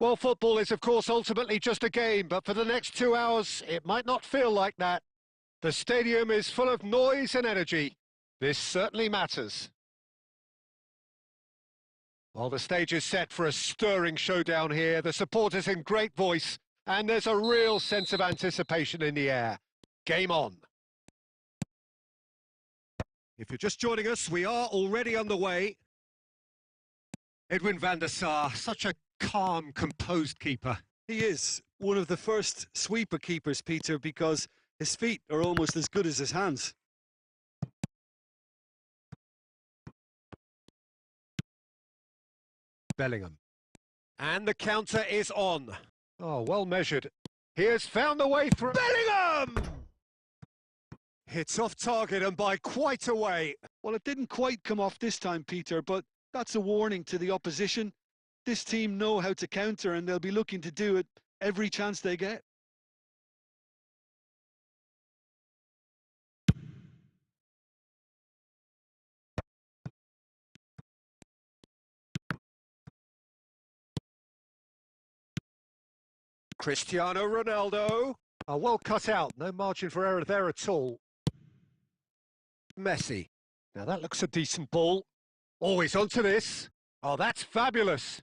Well, football is, of course, ultimately just a game, but for the next 2 hours, it might not feel like that. The stadium is full of noise and energy. This certainly matters. Well, the stage is set for a stirring showdown here. The supporters in great voice, and there's a real sense of anticipation in the air. Game on. If you're just joining us, we are already underway. Edwin van der Sar, such a calm, composed keeper. He is one of the first sweeper keepers, Peter, because his feet are almost as good as his hands. Bellingham. And the counter is on. Oh, well measured. He has found the way through. Bellingham! Hits off target and by quite a way. Well, it didn't quite come off this time, Peter, but that's a warning to the opposition. This team know how to counter and they'll be looking to do it every chance they get. Cristiano Ronaldo. Oh, well cut out. No margin for error there at all. Messi. Now that looks a decent ball. Oh, he's onto this. Oh, that's fabulous.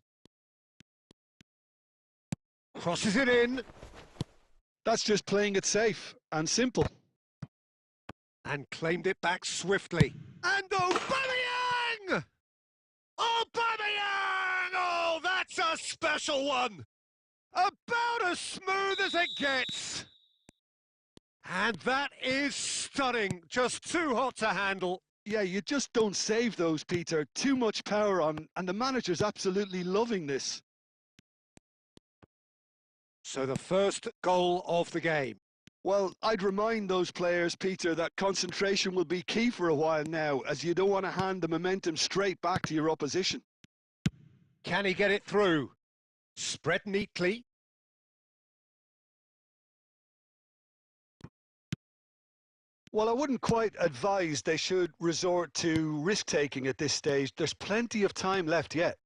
Crosses it in. That's just playing it safe and simple. And claimed it back swiftly. And Aubameyang! Aubameyang! Oh, that's a special one. About as smooth as it gets. And that is stunning. Just too hot to handle. Yeah, you just don't save those, Peter. Too much power on, and the manager's absolutely loving this. So the first goal of the game. Well, I'd remind those players, Peter, that concentration will be key for a while now, as you don't want to hand the momentum straight back to your opposition. Can he get it through? Spread neatly. Well, I wouldn't quite advise they should resort to risk-taking at this stage. There's plenty of time left yet.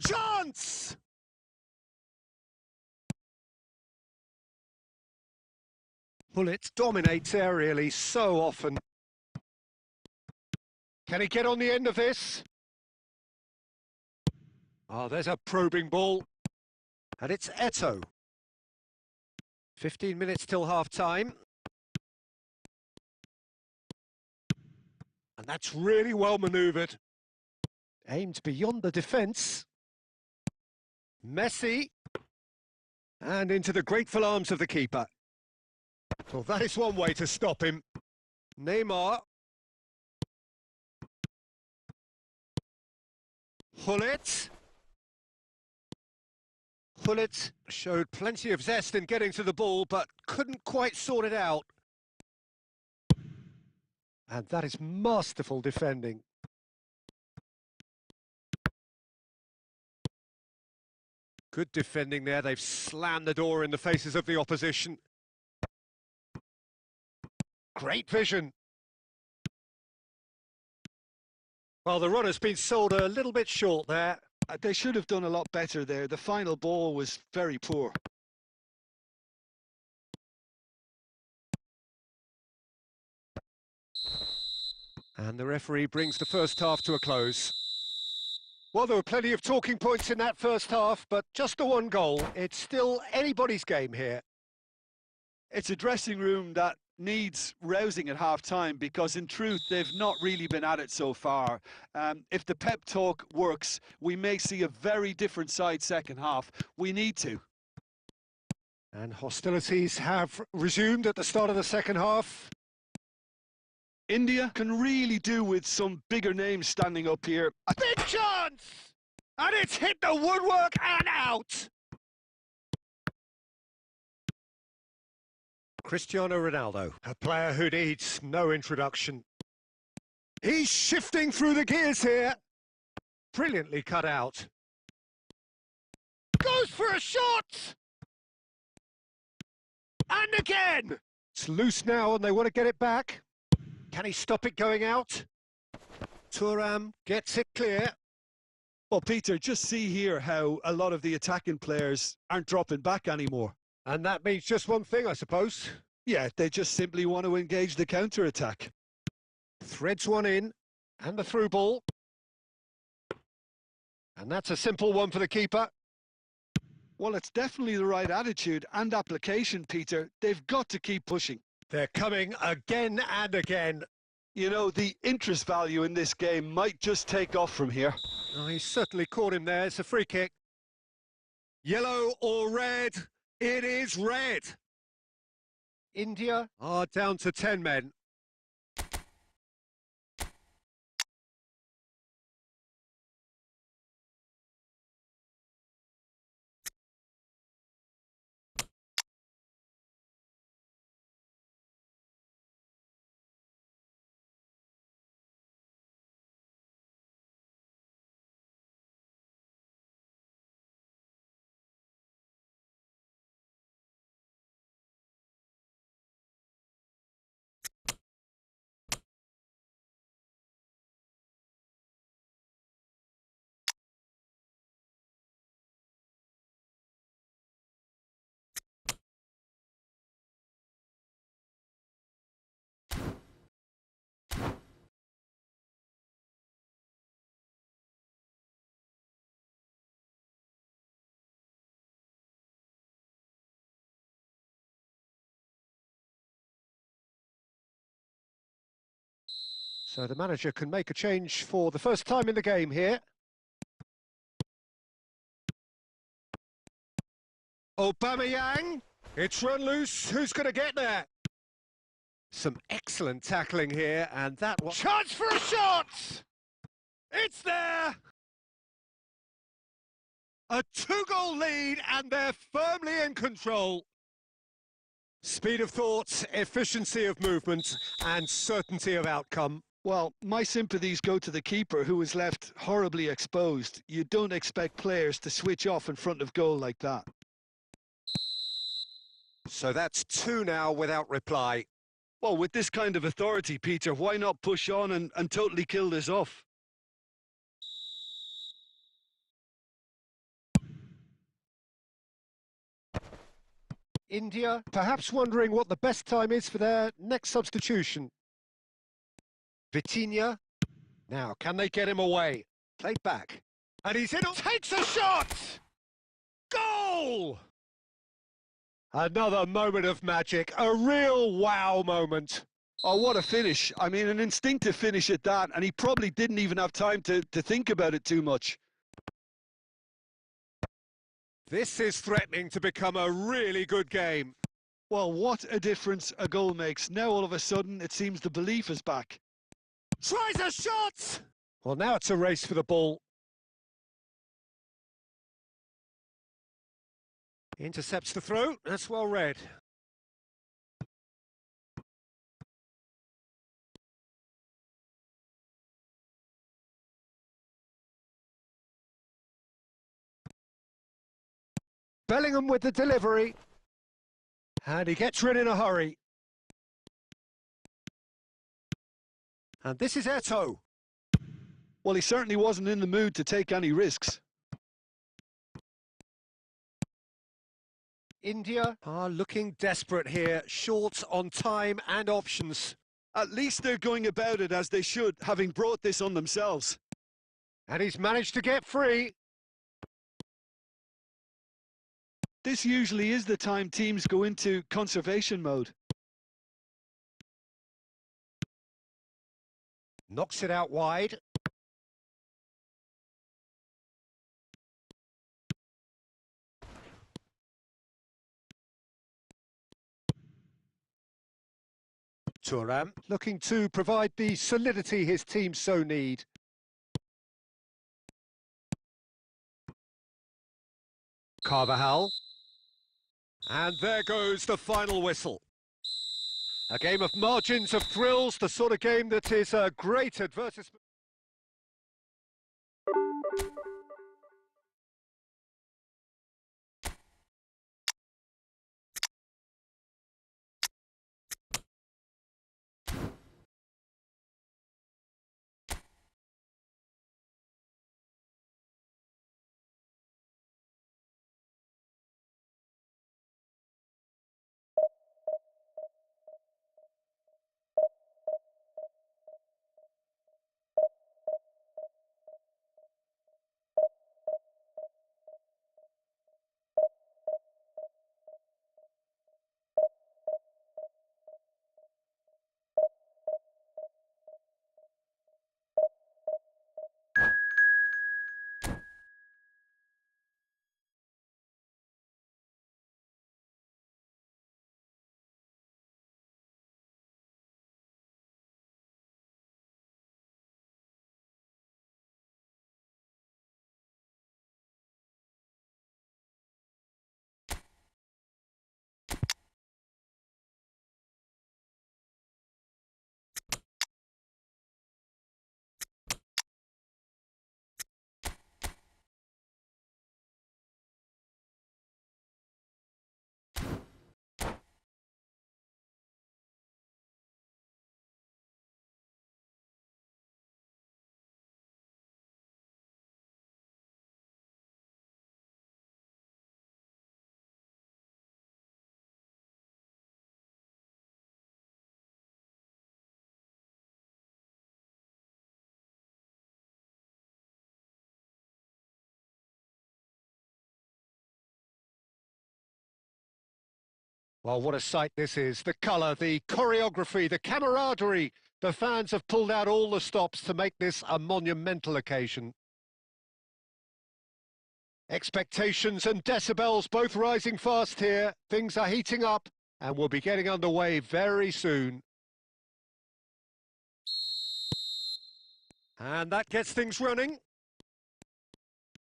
Chance! Bullet dominates aerially so often. Can he get on the end of this? Oh, there's a probing ball. And it's Eto'o. 15 minutes till half-time. And that's really well manoeuvred. Aimed beyond the defence. Messi. And into the grateful arms of the keeper. Well, that is one way to stop him. Neymar. Hullet. Hullet showed plenty of zest in getting to the ball, but couldn't quite sort it out. And that is masterful defending. Good defending there. They've slammed the door in the faces of the opposition. Great vision. Well, the run has been sold a little bit short there. They should have done a lot better there. The final ball was very poor. And the referee brings the first half to a close. Well, there were plenty of talking points in that first half, but just the one goal. It's still anybody's game here. It's a dressing room that needs rousing at half-time because, in truth, they've not really been at it so far. If the pep talk works, we may see a very different side second half. We need to. And hostilities have resumed at the start of the second half. India can really do with some bigger names standing up here. A big chance! And it's hit the woodwork and out! Cristiano Ronaldo, a player who needs no introduction. He's shifting through the gears here. Brilliantly cut out. Goes for a shot! And again! It's loose now and they want to get it back. Can he stop it going out? Thuram gets it clear. Well, Peter, just see here how a lot of the attacking players aren't dropping back anymore. And that means just one thing, I suppose. Yeah, they just simply want to engage the counter-attack. Threads one in, and the through ball. And that's a simple one for the keeper. Well, it's definitely the right attitude and application, Peter. They've got to keep pushing. They're coming again and again. You know, the interest value in this game might just take off from here. Oh, he certainly caught him there. It's a free kick. Yellow or red? It is red. India are down to 10 men. So the manager can make a change for the first time in the game here. Aubameyang, it's run loose, who's going to get there? Some excellent tackling here, and that was... Chance for a shot! It's there! A 2-goal lead, and they're firmly in control. Speed of thought, efficiency of movement, and certainty of outcome. Well, my sympathies go to the keeper, who was left horribly exposed. You don't expect players to switch off in front of goal like that. So that's 2 now without reply. Well, with this kind of authority, Peter, why not push on and totally kill this off? India perhaps wondering what the best time is for their next substitution. Vitinha. Now, can they get him away? Played back. And he's in. Takes a shot! Goal! Another moment of magic. A real wow moment. Oh, what a finish. I mean, an instinctive finish at that, and he probably didn't even have time to think about it too much. This is threatening to become a really good game. Well, what a difference a goal makes. Now, all of a sudden, it seems the belief is back. Tries a shot! Well, now it's a race for the ball. Intercepts the throw. That's well read. Bellingham with the delivery. And he gets rid in a hurry. And this is Eto'o. Well, he certainly wasn't in the mood to take any risks. India are looking desperate here, short on time and options. At least they're going about it as they should, having brought this on themselves. And he's managed to get free. This usually is the time teams go into conservation mode. Knocks it out wide. Thuram looking to provide the solidity his team so need. Carvajal. And there goes the final whistle. A game of margins of thrills, the sort of game that is a great advertisement. Well, what a sight this is. The colour, the choreography, the camaraderie. The fans have pulled out all the stops to make this a monumental occasion. Expectations and decibels both rising fast here. Things are heating up and we'll be getting underway very soon. And that gets things running.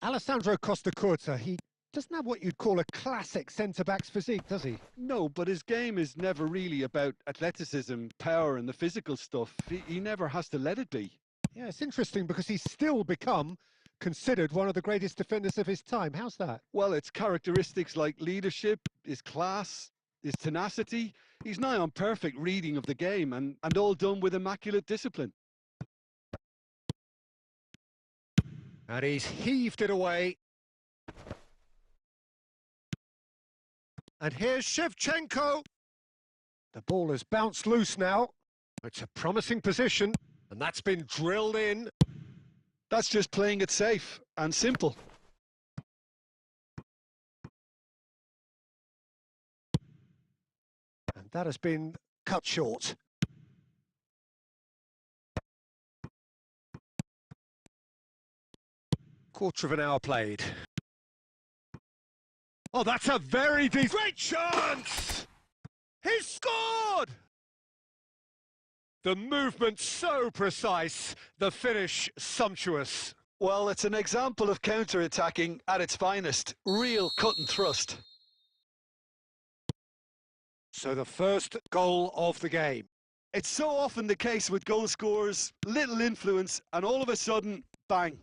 Alessandro Costa Curta, he doesn't have what you'd call a classic centre-back's physique, does he? No, but his game is never really about athleticism, power and the physical stuff. He never has to let it be. Yeah, it's interesting because he's still become considered one of the greatest defenders of his time. How's that? Well, it's characteristics like leadership, his class, his tenacity. He's nigh on perfect reading of the game and all done with immaculate discipline. And he's heaved it away. And here's Shevchenko. The ball has bounced loose now. It's a promising position, and that's been drilled in. That's just playing it safe and simple. And that has been cut short. Quarter of an hour played. Oh, that's a very deep... Great chance! He's scored! The movement so precise, the finish sumptuous. Well, it's an example of counter-attacking at its finest. Real cut and thrust. So the first goal of the game. It's so often the case with goal scorers, little influence, and all of a sudden, bang.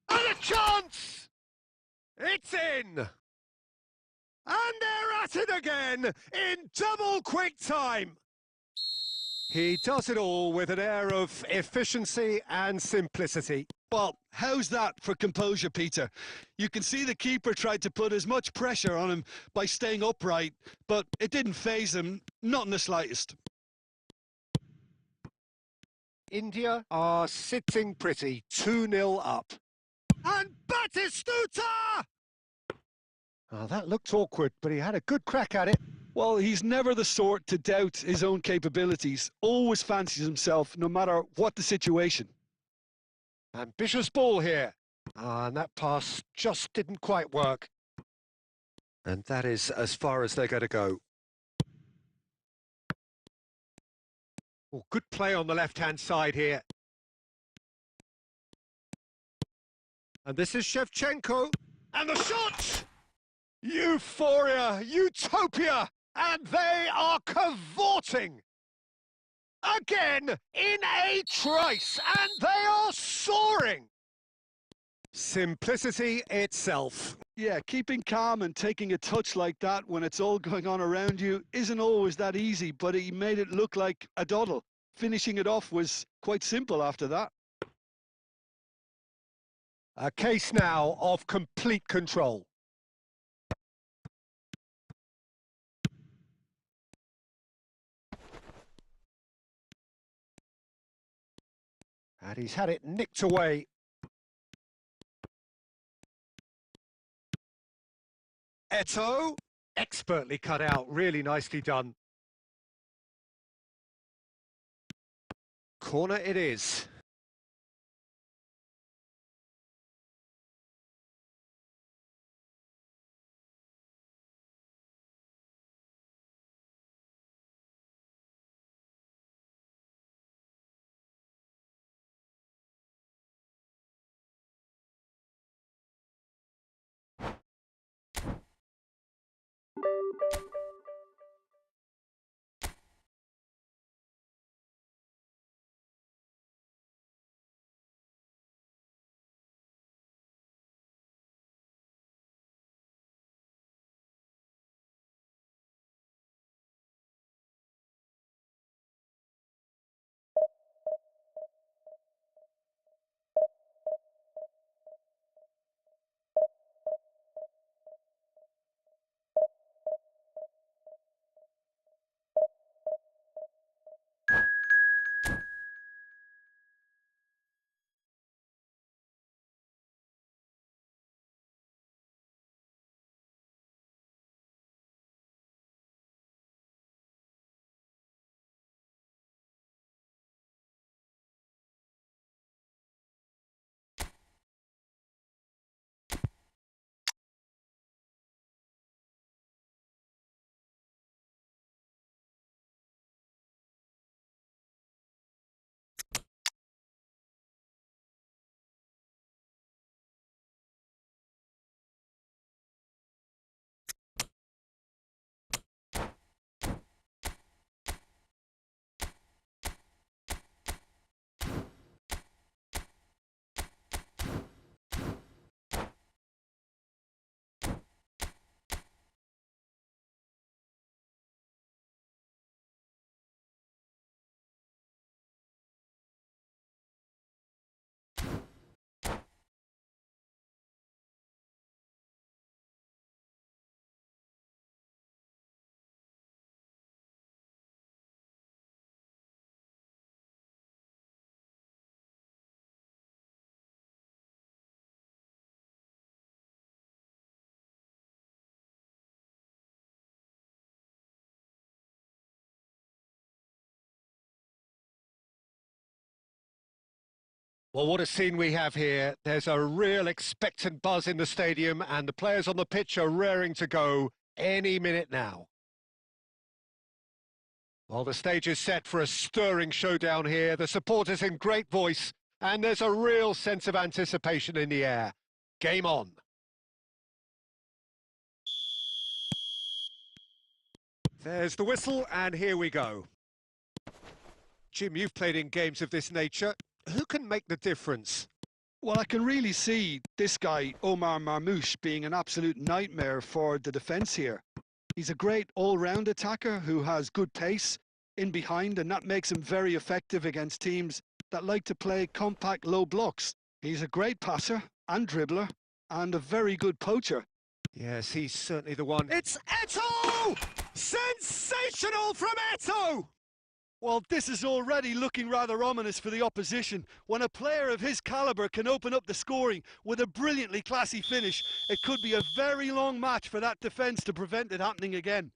And a chance! It's in! And they're at it again in double quick time. He does it all with an air of efficiency and simplicity. Well, how's that for composure, Peter? You can see the keeper tried to put as much pressure on him by staying upright, but it didn't faze him, not in the slightest. India are sitting pretty, 2-0 up. And Batistuta! Oh, that looked awkward, but he had a good crack at it. Well, he's never the sort to doubt his own capabilities, always fancies himself no matter what the situation. Ambitious ball here. And that pass just didn't quite work. And that is as far as they're going to go. Oh, good play on the left-hand side here. And this is Shevchenko. And the shot! Euphoria, utopia, and they are cavorting. Again, in a trice, and they are soaring. Simplicity itself. Yeah, keeping calm and taking a touch like that when it's all going on around you isn't always that easy, but he made it look like a doddle. Finishing it off was quite simple after that. A case now of complete control. And he's had it nicked away. Eto'o, expertly cut out, really nicely done. Corner it is. Well, what a scene we have here. There's a real expectant buzz in the stadium, and the players on the pitch are raring to go any minute now. Well, the stage is set for a stirring showdown here. The supporters in great voice, and there's a real sense of anticipation in the air. Game on. There's the whistle, and here we go. Jim, you've played in games of this nature. Who can make the difference? Well, I can really see this guy, Omar Marmoush, being an absolute nightmare for the defence here. He's a great all-round attacker who has good pace in behind, and that makes him very effective against teams that like to play compact low blocks. He's a great passer and dribbler and a very good poacher. Yes, he's certainly the one. It's Eto'o! Sensational from Eto'o! Well, this is already looking rather ominous for the opposition. When a player of his calibre can open up the scoring with a brilliantly classy finish, it could be a very long match for that defence to prevent it happening again.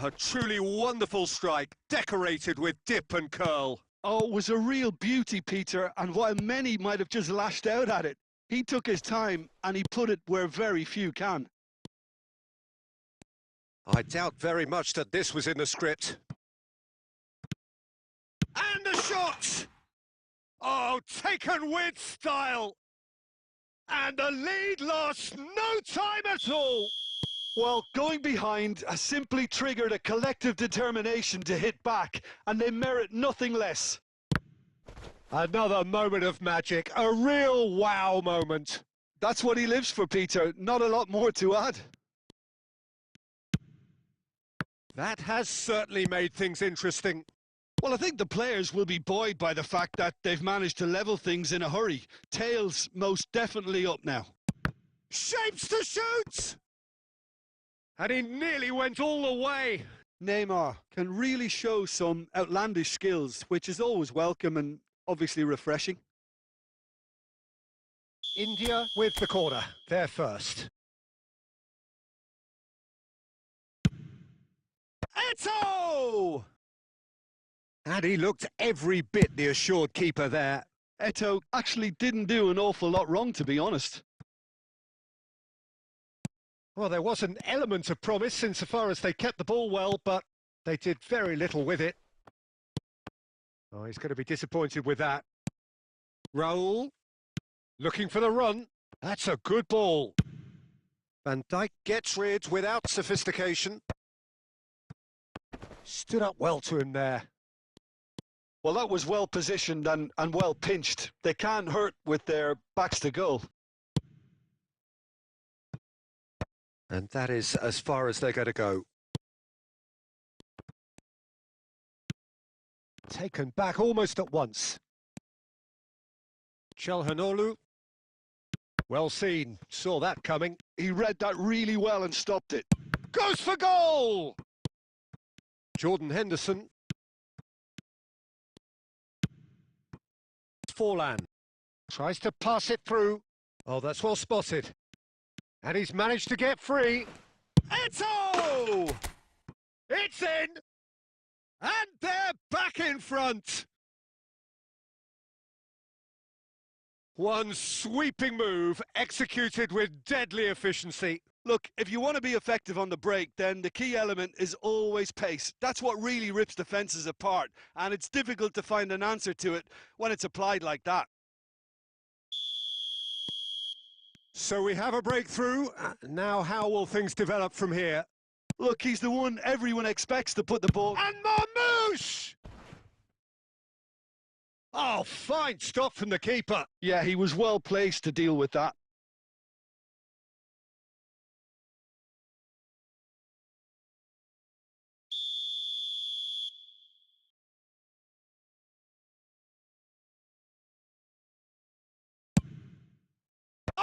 A truly wonderful strike, decorated with dip and curl. Oh, it was a real beauty, Peter, and while many might have just lashed out at it, he took his time and he put it where very few can. I doubt very much that this was in the script. And the shot! Oh, taken with style! And the lead lost no time at all! Well, going behind has simply triggered a collective determination to hit back, and they merit nothing less. Another moment of magic, a real wow moment. That's what he lives for, Peter. Not a lot more to add. That has certainly made things interesting. Well, I think the players will be buoyed by the fact that they've managed to level things in a hurry. Tails most definitely up now. Shapes to shoot! And he nearly went all the way. Neymar can really show some outlandish skills, which is always welcome and obviously refreshing. India with the corner. They're first. Eto'o! And he looked every bit the assured keeper there. Eto'o actually didn't do an awful lot wrong, to be honest. Well, there was an element of promise insofar as they kept the ball well, but they did very little with it. Oh, he's going to be disappointed with that. Raul, looking for the run. That's a good ball. Van Dijk gets rid without sophistication. Stood up well to him there. Well, that was well positioned and well pinched. They can't hurt with their backs to goal. And that is as far as they're going to go. Taken back almost at once. Çalhanoğlu. Well seen. Saw that coming. He read that really well and stopped it. Goes for goal! Jordan Henderson. Forlan. Tries to pass it through. Oh, that's well spotted. And he's managed to get free. Eto'o! It's in! And they're back in front! One sweeping move, executed with deadly efficiency. Look, if you want to be effective on the break, then the key element is always pace. That's what really rips defences apart, and it's difficult to find an answer to it when it's applied like that. So we have a breakthrough. Now how will things develop from here? Look, he's the one everyone expects to put the ball... And Marmoush! Oh, fine stop from the keeper. Yeah, he was well placed to deal with that.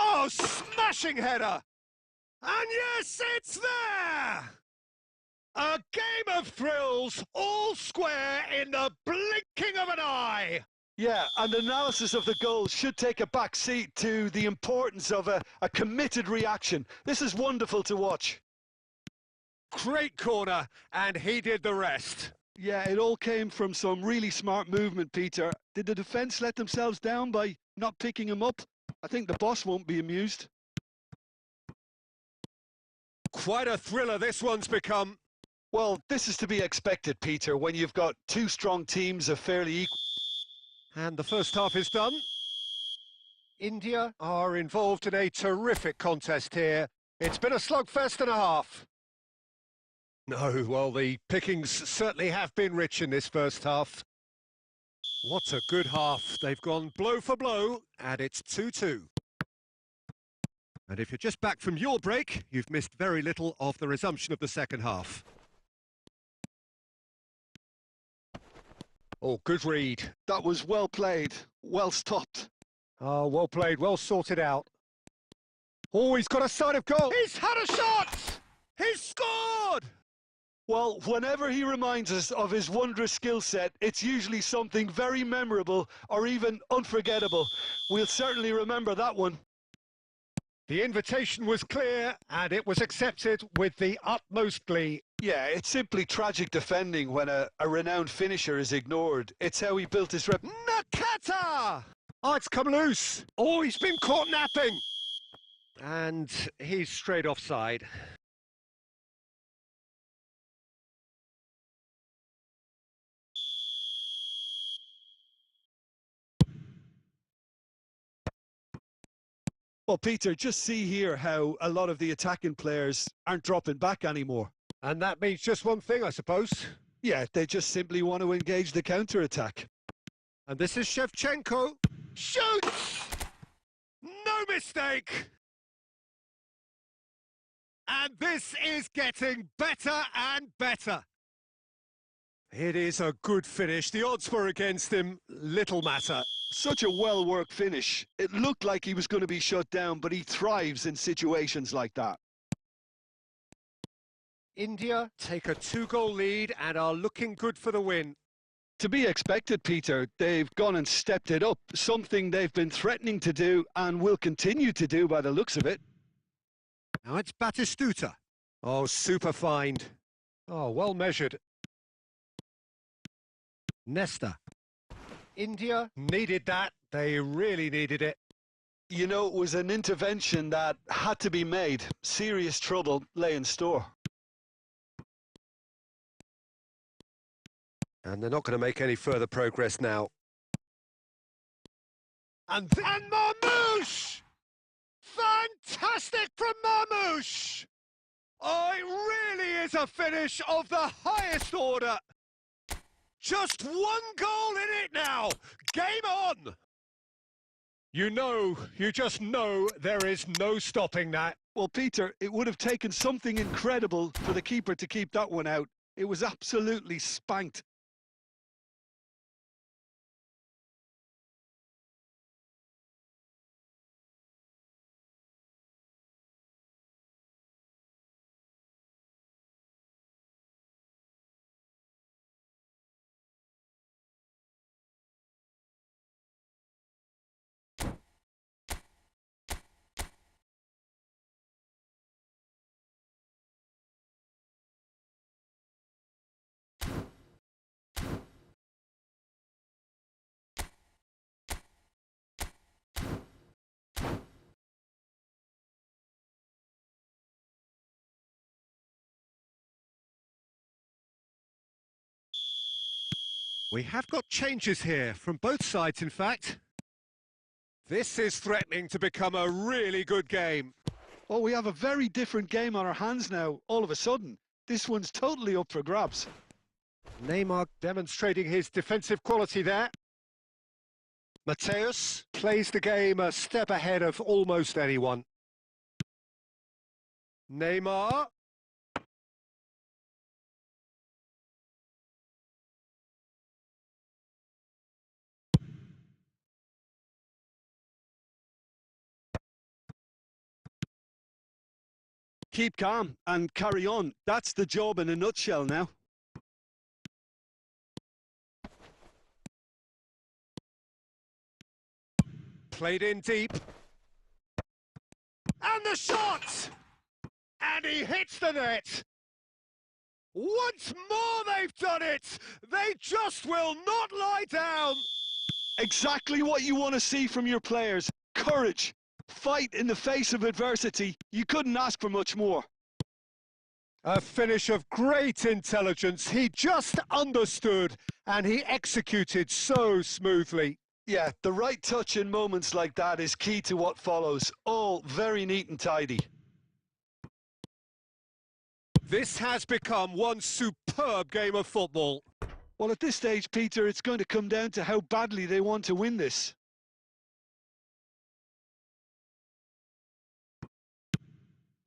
Oh, smashing header! And yes, it's there! A game of thrills, all square in the blinking of an eye! Yeah, and analysis of the goal should take a back seat to the importance of a committed reaction. This is wonderful to watch. Great corner, and he did the rest. Yeah, it all came from some really smart movement, Peter. Did the defence let themselves down by not picking him up? I think the boss won't be amused. Quite a thriller this one's become. Well, this is to be expected, Peter, when you've got two strong teams of fairly equal. And the first half is done. India are involved in a terrific contest here. It's been a slugfest and a half. No, well, the pickings certainly have been rich in this first half. What a good half. They've gone blow for blow, and it's 2-2. And if you're just back from your break, you've missed very little of the resumption of the second half. Oh, good read. That was well played, well stopped. Oh, well played, well sorted out. Oh, he's got a side of goal. He's had a shot! He's scored! Well, whenever he reminds us of his wondrous skill set, it's usually something very memorable or even unforgettable. We'll certainly remember that one. The invitation was clear and it was accepted with the utmost glee. Yeah, it's simply tragic defending when a renowned finisher is ignored. It's how he built his rep. Nakata! Oh, it's come loose. Oh, he's been caught napping. And he's straight offside. Well, Peter, just see here how a lot of the attacking players aren't dropping back anymore. And that means just one thing, I suppose. Yeah, they just simply want to engage the counter-attack. And this is Shevchenko. Shoots! No mistake! And this is getting better and better. It is a good finish. The odds were against him. Little matter. Such a well-worked finish. It looked like he was going to be shut down, but he thrives in situations like that. India take a 2-goal lead and are looking good for the win. To be expected, Peter. They've gone and stepped it up, something they've been threatening to do and will continue to do by the looks of it. Now it's Batistuta. Oh, super find. Oh, well measured. Nesta. India needed that. They really needed it. You know, it was an intervention that had to be made. Serious trouble lay in store. And they're not going to make any further progress now. And Marmouche! Fantastic from Marmouche! Oh, it really is a finish of the highest order. Just one goal in it now. Game on. You just know there is no stopping that. Well, Peter, it would have taken something incredible for the keeper to keep that one out. It was absolutely spanked. We have got changes here, from both sides in fact. This is threatening to become a really good game. Oh, we have a very different game on our hands now, all of a sudden. This one's totally up for grabs. Neymar demonstrating his defensive quality there. Mateus plays the game a step ahead of almost anyone. Neymar. Keep calm and carry on. That's the job in a nutshell now. Played in deep. And the shot! And he hits the net! Once more they've done it! They just will not lie down! Exactly what you want to see from your players. Courage. Fight in the face of adversity. You couldn't ask for much more. A finish of great intelligence. He just understood and he executed so smoothly. Yeah, the right touch in moments like that is key to what follows. All very neat and tidy. This has become one superb game of football. Well, at this stage, Peter, it's going to come down to how badly they want to win this.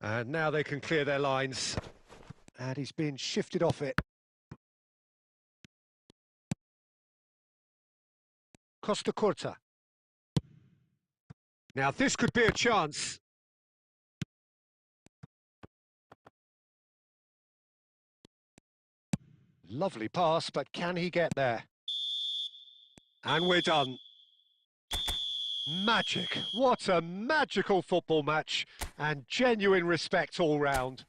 And now they can clear their lines. And he's been shifted off it. Costa Curta. Now this could be a chance. Lovely pass, but can he get there? And we're done. Magic. What a magical football match. And genuine respect all round.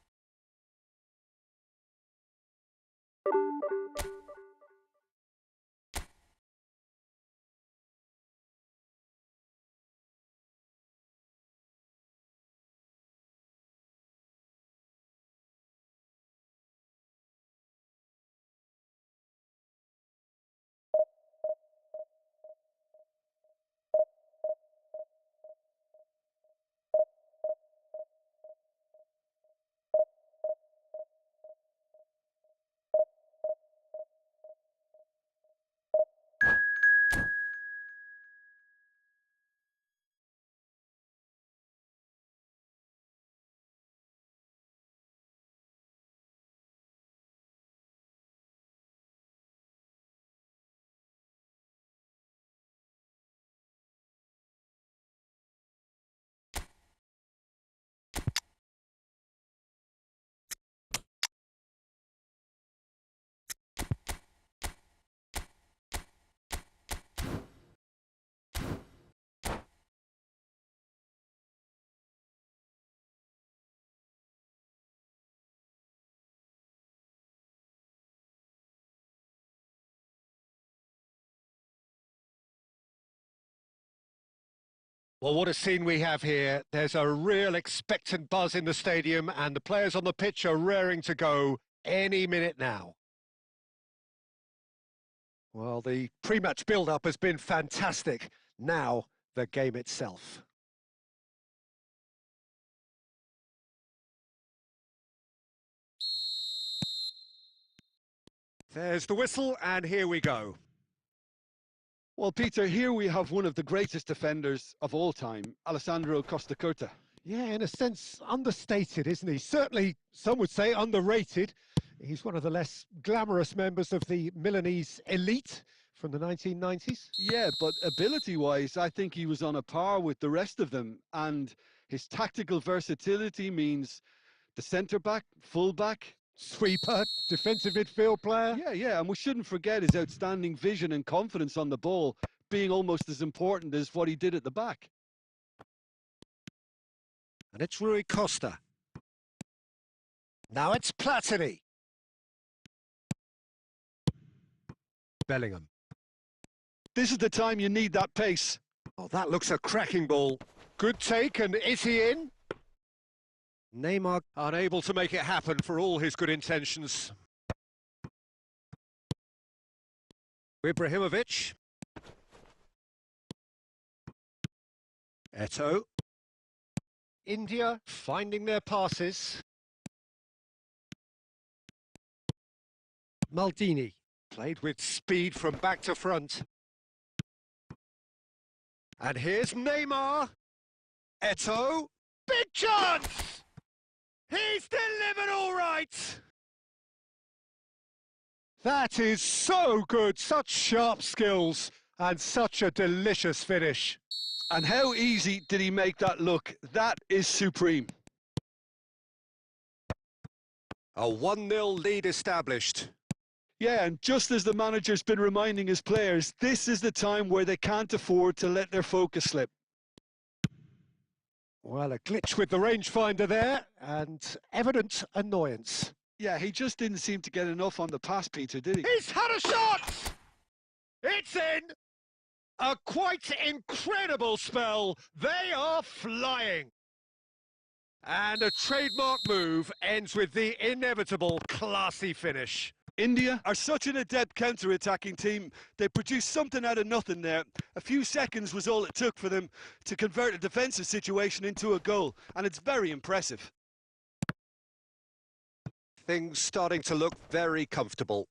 Well, what a scene we have here. There's a real expectant buzz in the stadium and the players on the pitch are raring to go any minute now. Well, the pre-match build-up has been fantastic. Now, the game itself. There's the whistle, and here we go. Well, Peter, here we have one of the greatest defenders of all time, Alessandro Costa Curta. Yeah, in a sense, understated, isn't he? Certainly, some would say underrated. He's one of the less glamorous members of the Milanese elite from the 1990s. Yeah, but ability-wise, I think he was on a par with the rest of them. And his tactical versatility means the centre-back, full-back, Sweeper, defensive midfield player. Yeah, and we shouldn't forget his outstanding vision and confidence on the ball being almost as important as what he did at the back. And it's Rui Costa. Now it's Platini. Bellingham. This is the time you need that pace. Oh, that looks a cracking ball. Good take, and is he in? Neymar unable to make it happen for all his good intentions. Ibrahimovic. Eto'o. India finding their passes. Maldini. Played with speed from back to front. And here's Neymar. Eto'o. Big chance! He's delivered all right! That is so good, such sharp skills and such a delicious finish. And how easy did he make that look? That is supreme. A 1-0 lead established. Yeah, and just as the manager's been reminding his players, this is the time where they can't afford to let their focus slip. Well, a glitch with the rangefinder there and evident annoyance. Yeah, he just didn't seem to get enough on the pass, Peter, did he? He's had a shot! It's in! A quite incredible spell. They are flying. And a trademark move ends with the inevitable classy finish. India are such an adept counter-attacking team. They produced something out of nothing there. A few seconds was all it took for them to convert a defensive situation into a goal, and it's very impressive. Things starting to look very comfortable.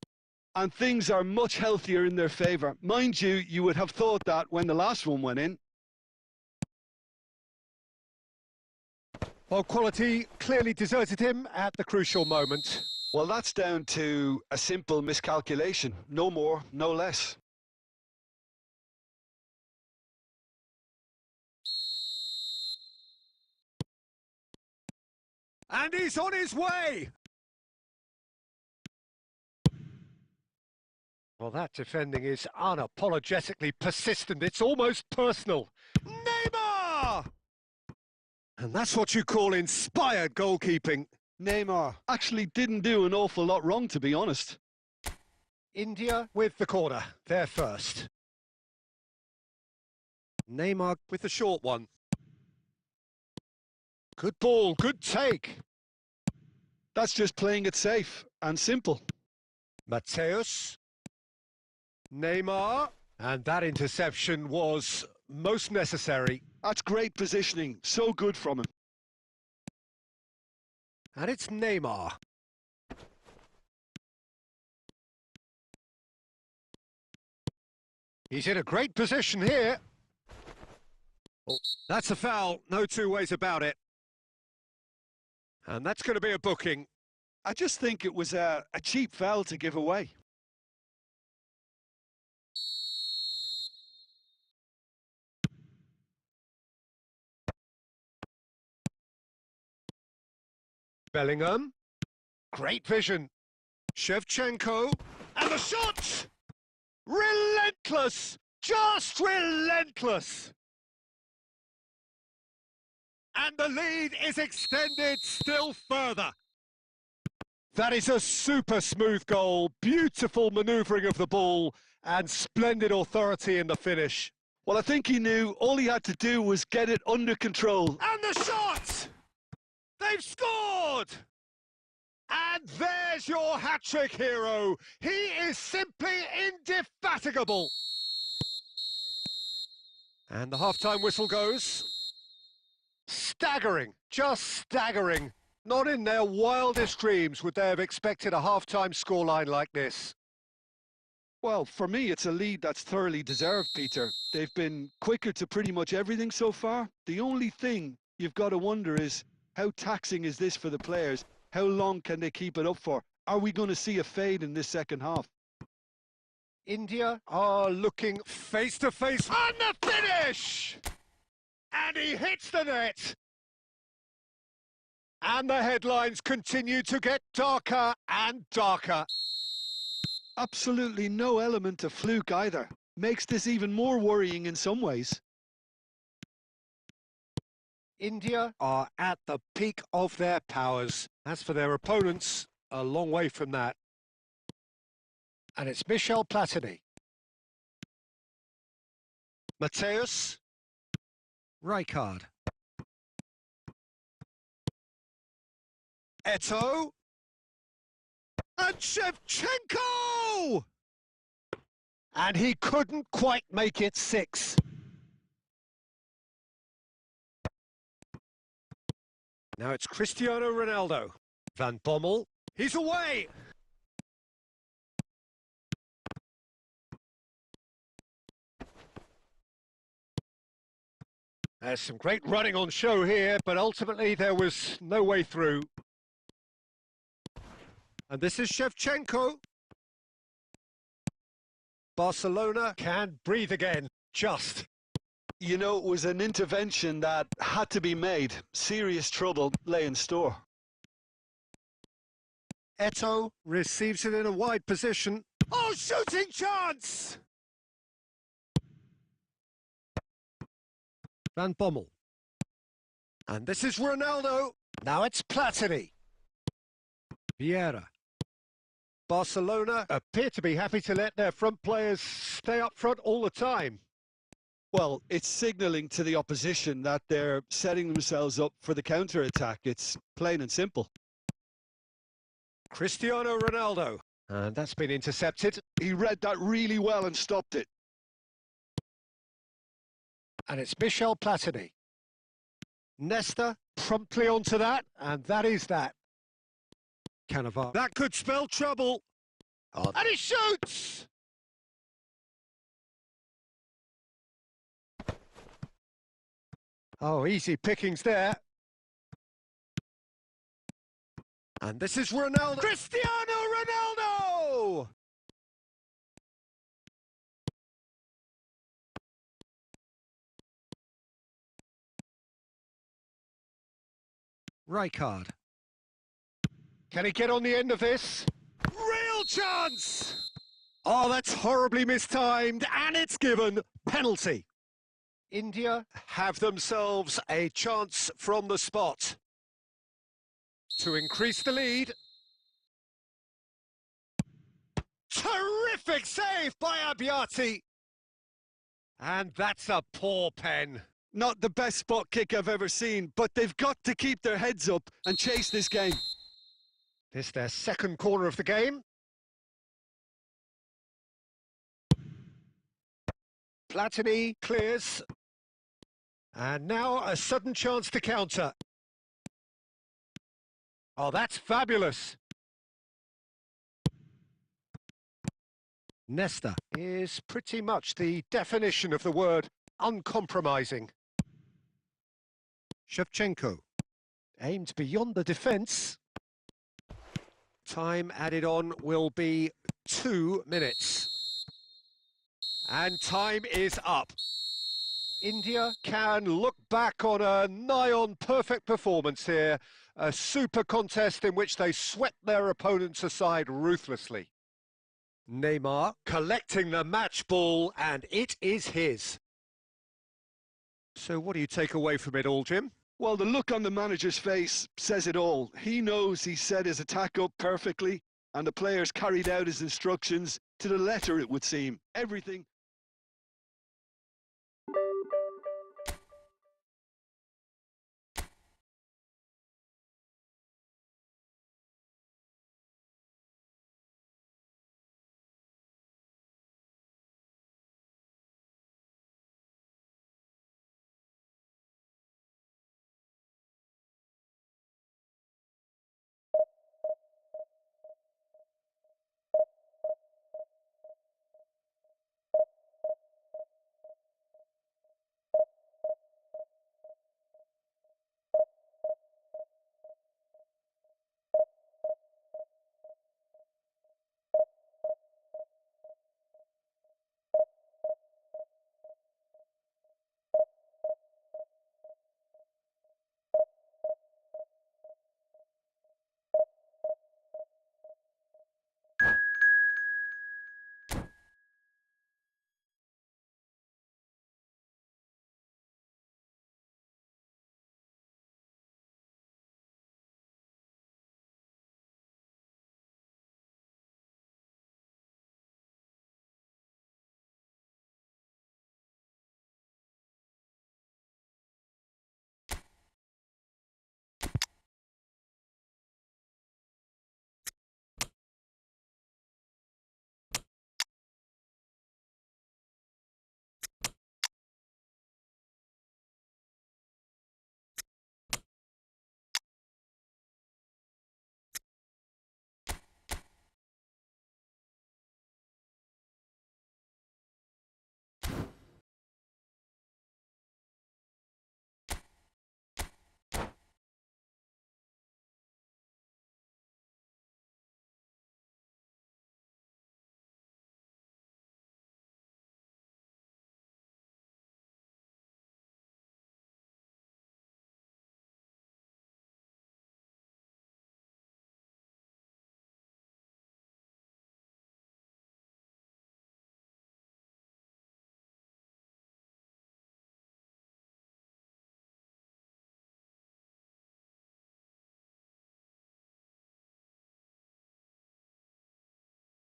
And things are much healthier in their favour. Mind you, you would have thought that when the last one went in. Well, quality clearly deserted him at the crucial moment. Well, that's down to a simple miscalculation. No more, no less. And he's on his way! Well, that defending is unapologetically persistent. It's almost personal. Neymar! And that's what you call inspired goalkeeping. Neymar actually didn't do an awful lot wrong, to be honest. India with the corner. They're first. Neymar with the short one. Good ball, good take. That's just playing it safe and simple. Mateus. Neymar. And that interception was most necessary. That's great positioning. So good from him. And it's Neymar. He's in a great position here. Oh, that's a foul, no two ways about it. And that's going to be a booking. I just think it was a cheap foul to give away. Bellingham. Great vision. Shevchenko. And the shot! Relentless! Just relentless! And the lead is extended still further. That is a super smooth goal. Beautiful manoeuvring of the ball and splendid authority in the finish. Well, I think he knew all he had to do was get it under control. And the shot! They've scored! And there's your hat-trick hero. He is simply indefatigable. And the half-time whistle goes. Staggering, just staggering. Not in their wildest dreams would they have expected a half-time scoreline like this. Well, for me, it's a lead that's thoroughly deserved, Peter. They've been quicker to pretty much everything so far. The only thing you've got to wonder is, how taxing is this for the players? How long can they keep it up for? Are we going to see a fade in this second half? India are looking Face-to-face on the finish! And he hits the net! and the headlines continue to get darker and darker. Absolutely no element of fluke either. Makes this even more worrying in some ways. India are at the peak of their powers. As for their opponents, a long way from that. And it's Michel Platini. Mateus. Rijkaard. Eto'o. And Shevchenko! And he couldn't quite make it 6. Now it's Cristiano Ronaldo. Van Bommel. He's away! There's some great running on show here, but ultimately there was no way through. And this is Shevchenko. Barcelona Can breathe again, just. You know, it was an intervention that had to be made. Serious trouble lay in store. Eto'o receives it in a wide position. Oh, shooting chance! Van Bommel. And this is Ronaldo. Now it's Platini. Vieira. Barcelona. Appear to be happy to let their front players stay up front all the time. Well, it's signalling to the opposition that they're setting themselves up for the counter-attack. It's plain and simple. Cristiano Ronaldo. And that's been intercepted. He read that really well and stopped it. And it's Michel Platini. Nesta promptly onto that, and that is that. Cannavaro. That could spell trouble. Oh. And he shoots! Oh, easy pickings there. And this is Ronaldo. Cristiano Ronaldo! Rijkaard. Can he get on the end of this? Real chance! Oh, that's horribly mistimed, and it's given. Penalty. India Have themselves a chance from the spot to increase the lead. Terrific save by Abbiati. And that's a poor pen. Not the best spot kick I've ever seen, but they've got to keep their heads up and chase this game. This their second corner of the game. Platini clears. And now a sudden chance to counter. Oh, that's fabulous. Nesta. Is pretty much the definition of the word uncompromising. Shevchenko. Aimed beyond the defence. Time added on will be 2 minutes. And time is up. India can look back on a nigh-on perfect performance here. A super contest in which they swept their opponents aside ruthlessly. Neymar collecting the match ball, and it is his. So what do you take away from it all, Jim? Well, the look on the manager's face says it all. He knows he set his attack up perfectly, and the players carried out his instructions to the letter, it would seem. Everything.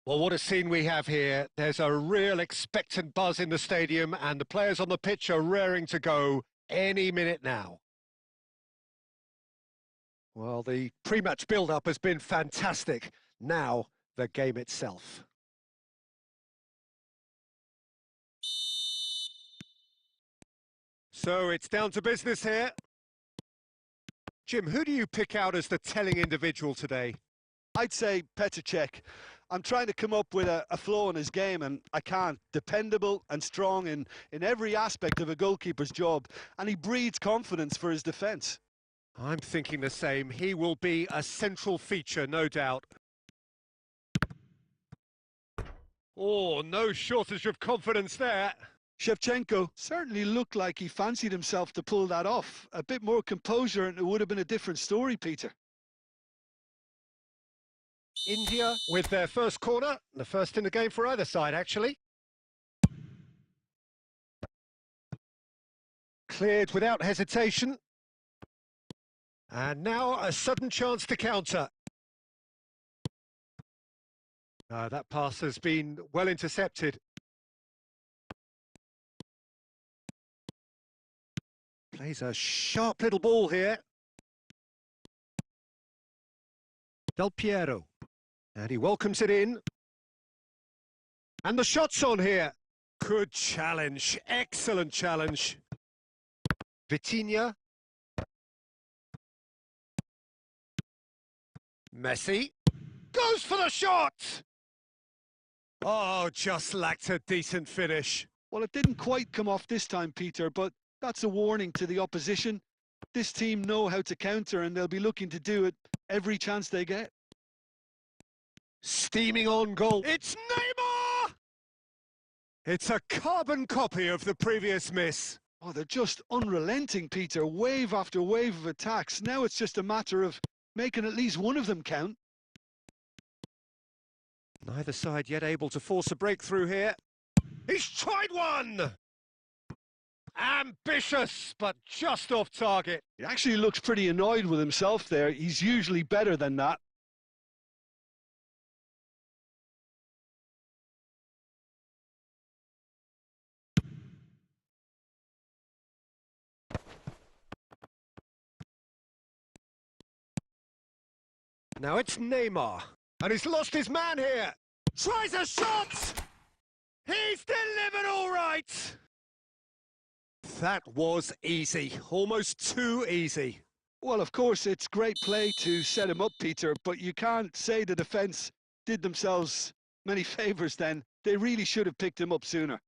Well, what a scene we have here. There's a real expectant buzz in the stadium, and the players on the pitch are raring to go any minute now. Well, the pre-match build-up has been fantastic. Now, the game itself. So it's down to business here. Jim, who do you pick out as the telling individual today? I'd say Petr Cech. I'm trying to come up with a flaw in his game, and I can't. Dependable and strong in every aspect of a goalkeeper's job, and he breeds confidence for his defence. I'm thinking the same. He will be a central feature, no doubt. Oh, no shortage of confidence there. Shevchenko certainly looked like he fancied himself to pull that off. A bit more composure and it would have been a different story, Peter. India with their first corner, the first in the game for either side, actually. Cleared without hesitation. And now a sudden chance to counter. That pass has been well intercepted. Plays a sharp little ball here. Del Piero. And he welcomes it in. And the shot's on here. Good challenge. Excellent challenge. Vitinha. Messi. Goes for the shot! Oh, just lacked a decent finish. Well, it didn't quite come off this time, Peter, but that's a warning to the opposition. This team know how to counter and they'll be looking to do it every chance they get. Steaming on goal. It's Neymar! It's a carbon copy of the previous miss. Oh, they're just unrelenting, Peter. Wave after wave of attacks. Now it's just a matter of making at least one of them count. Neither side yet able to force a breakthrough here. He's tried one! Ambitious, but just off target. He actually looks pretty annoyed with himself there. He's usually better than that. Now it's Neymar. And he's lost his man here. Tries a shot! He's delivered all right! That was easy. Almost too easy. Well, of course, it's great play to set him up, Peter, but you can't say the defence did themselves many favours then. They really should have picked him up sooner.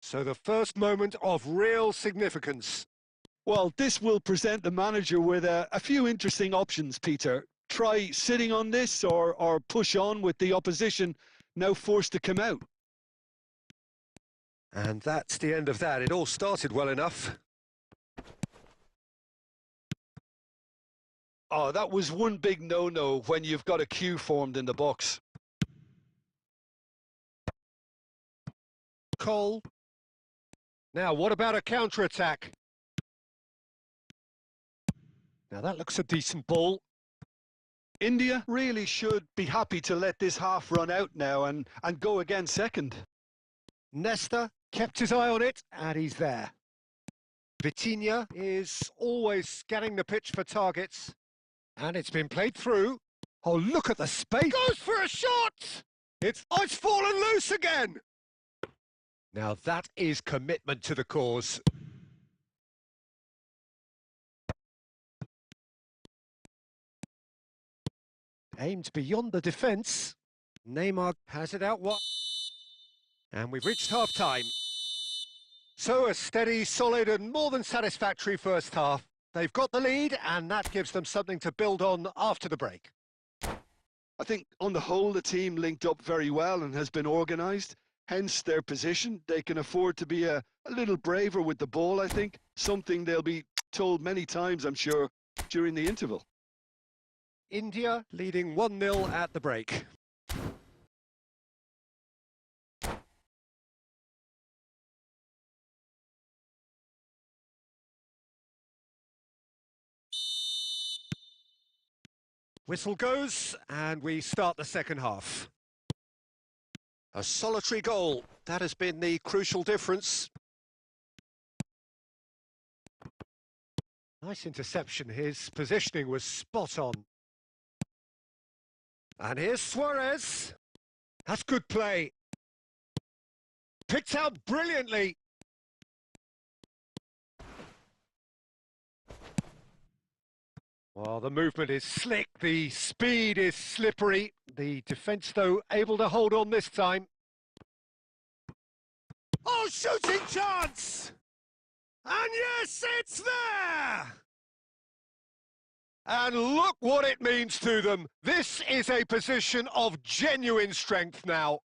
So the first moment of real significance. Well, this will present the manager with a few interesting options, Peter. Try sitting on this or push on with the opposition now forced to come out. And that's the end of that. It all started well enough. Oh, that was one big no-no when you've got a queue formed in the box. Cole. Now, what about a counter-attack? Now, that looks a decent ball. India really should be happy to let this half run out now and go again second. Nesta kept his eye on it, and he's there. Vitinha is always scanning the pitch for targets. And it's been played through. Oh, look at the space. Goes for a shot! It's fallen loose again! Now that is commitment to the cause. Aimed beyond the defence. Neymar has it out. And we've reached half-time. So a steady, solid and more than satisfactory first half. They've got the lead and that gives them something to build on after the break. I think on the whole the team linked up very well and has been organised. Hence their position. They can afford to be a little braver with the ball, I think. Something they'll be told many times, I'm sure, during the interval. India leading 1-0 at the break. Whistle goes, and we start the second half. A solitary goal. That has been the crucial difference. Nice interception. His positioning was spot on. And here's Suarez. That's good play. Picked out brilliantly. Well, the movement is slick, the speed is slippery. The defence, though, able to hold on this time. Oh, shooting chance! And yes, it's there! And look what it means to them. This is a position of genuine strength now.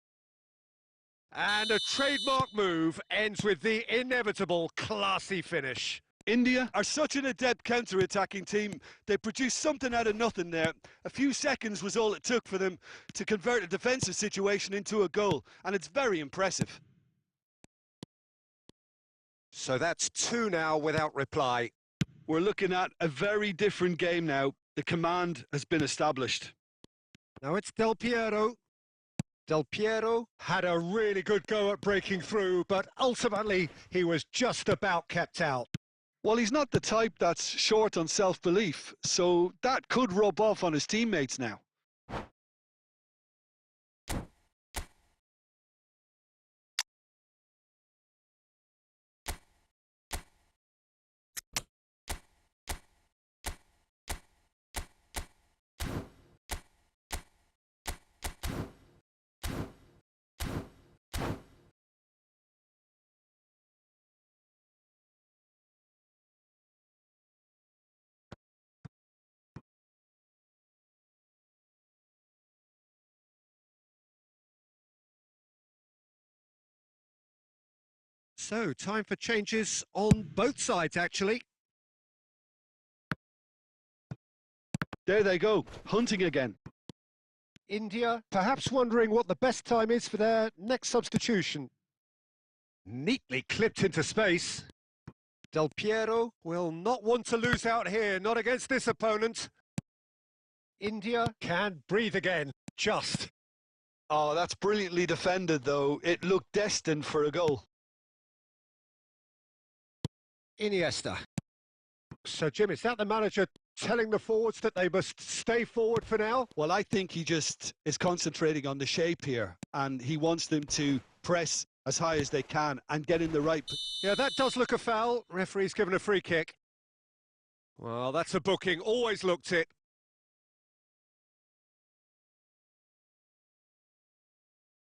And a trademark move ends with the inevitable classy finish. India are such an adept counter-attacking team. They produced something out of nothing there. A few seconds was all it took for them to convert a defensive situation into a goal, and it's very impressive. So that's 2 now without reply. We're looking at a very different game now. The command has been established. Now it's Del Piero. Del Piero had a really good go at breaking through, but ultimately he was just about kept out. Well, he's not the type that's short on self-belief, so that could rub off on his teammates now. So, time for changes on both sides, actually. There they go, hunting again. India perhaps wondering what the best time is for their next substitution. Neatly clipped into space. Del Piero will not want to lose out here, not against this opponent. India can breathe again, just. Oh, that's brilliantly defended, though. It looked destined for a goal. Iniesta. So, Jim, is that the manager telling the forwards that they must stay forward for now? Well, I think he just is concentrating on the shape here, and he wants them to press as high as they can and get in the right... Yeah, that does look a foul. Referee's given a free kick. Well, that's a booking. Always looked it.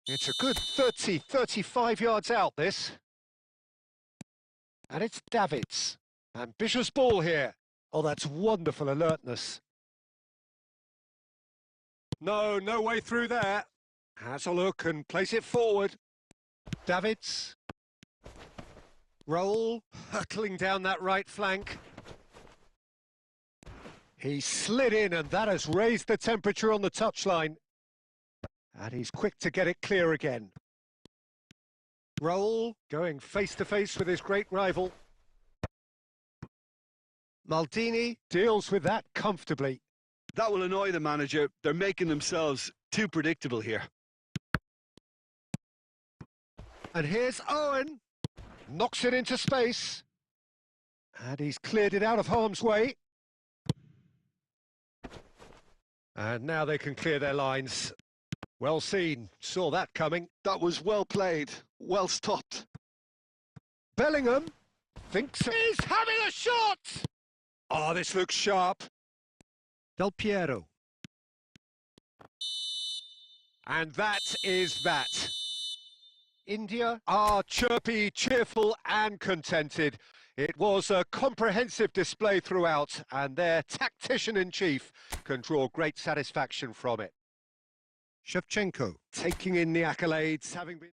It's a good 30, 35 yards out, this. And it's Davids. Ambitious ball here. Oh, that's wonderful alertness. No way through there. Has a look and place it forward. Davids. Roll, hurtling down that right flank. He slid in, and that has raised the temperature on the touchline. And he's quick to get it clear again. Roll, going face-to-face with his great rival. Maldini Deals with that comfortably. That will annoy the manager. They're making themselves too predictable here. And here's Owen. Knocks it into space. And he's cleared it out of harm's way. And now they can clear their lines. Well seen, saw that coming. That was well played, well stopped. Bellingham thinks He's having a shot! Oh, this looks sharp. Del Piero. And that is that. India Are chirpy, cheerful and contented. It was a comprehensive display throughout, and their tactician-in-chief can draw great satisfaction from it. Shevchenko taking in the accolades, having been...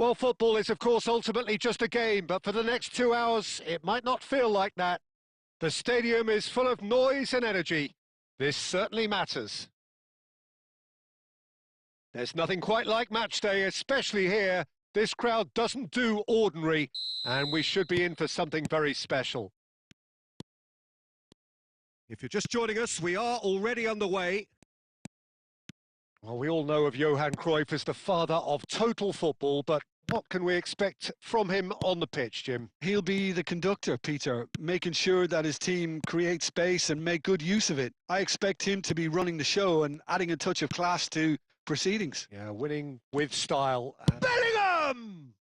Well, football is, of course, ultimately just a game, but for the next 2 hours, it might not feel like that. The stadium is full of noise and energy. This certainly matters. There's nothing quite like match day, especially here. This crowd doesn't do ordinary, and we should be in for something very special. If you're just joining us, we are already underway. Well, we all know of Johan Cruyff as the father of total football, but what can we expect from him on the pitch, Jim? He'll be the conductor, Peter, making sure that his team creates space and make good use of it. I expect him to be running the show and adding a touch of class to proceedings. Yeah, winning with style. Bellingham!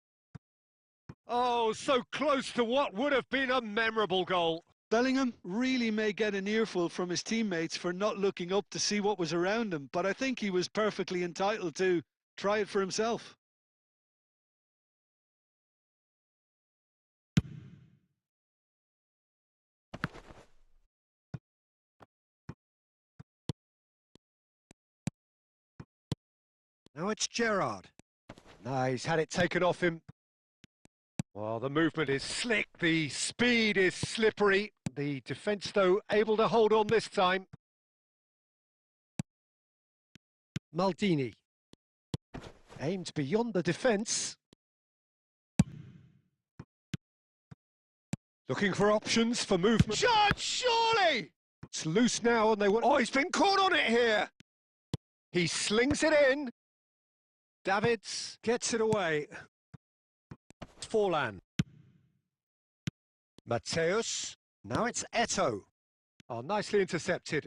Oh, so close to what would have been a memorable goal. Bellingham really may get an earful from his teammates for not looking up to see what was around him, but I think he was perfectly entitled to try it for himself. Now it's Gerrard. No, he's had it taken off him. Well, the movement is slick, the speed is slippery. The defence, though, able to hold on this time. Maldini. Aimed beyond the defence. Looking for options for movement. Shot, surely! It's loose now and they want... Oh, he's been caught on it here! He slings it in. Davids gets it away. Forlan. Mateus. Now it's Eto'o. Oh, nicely intercepted.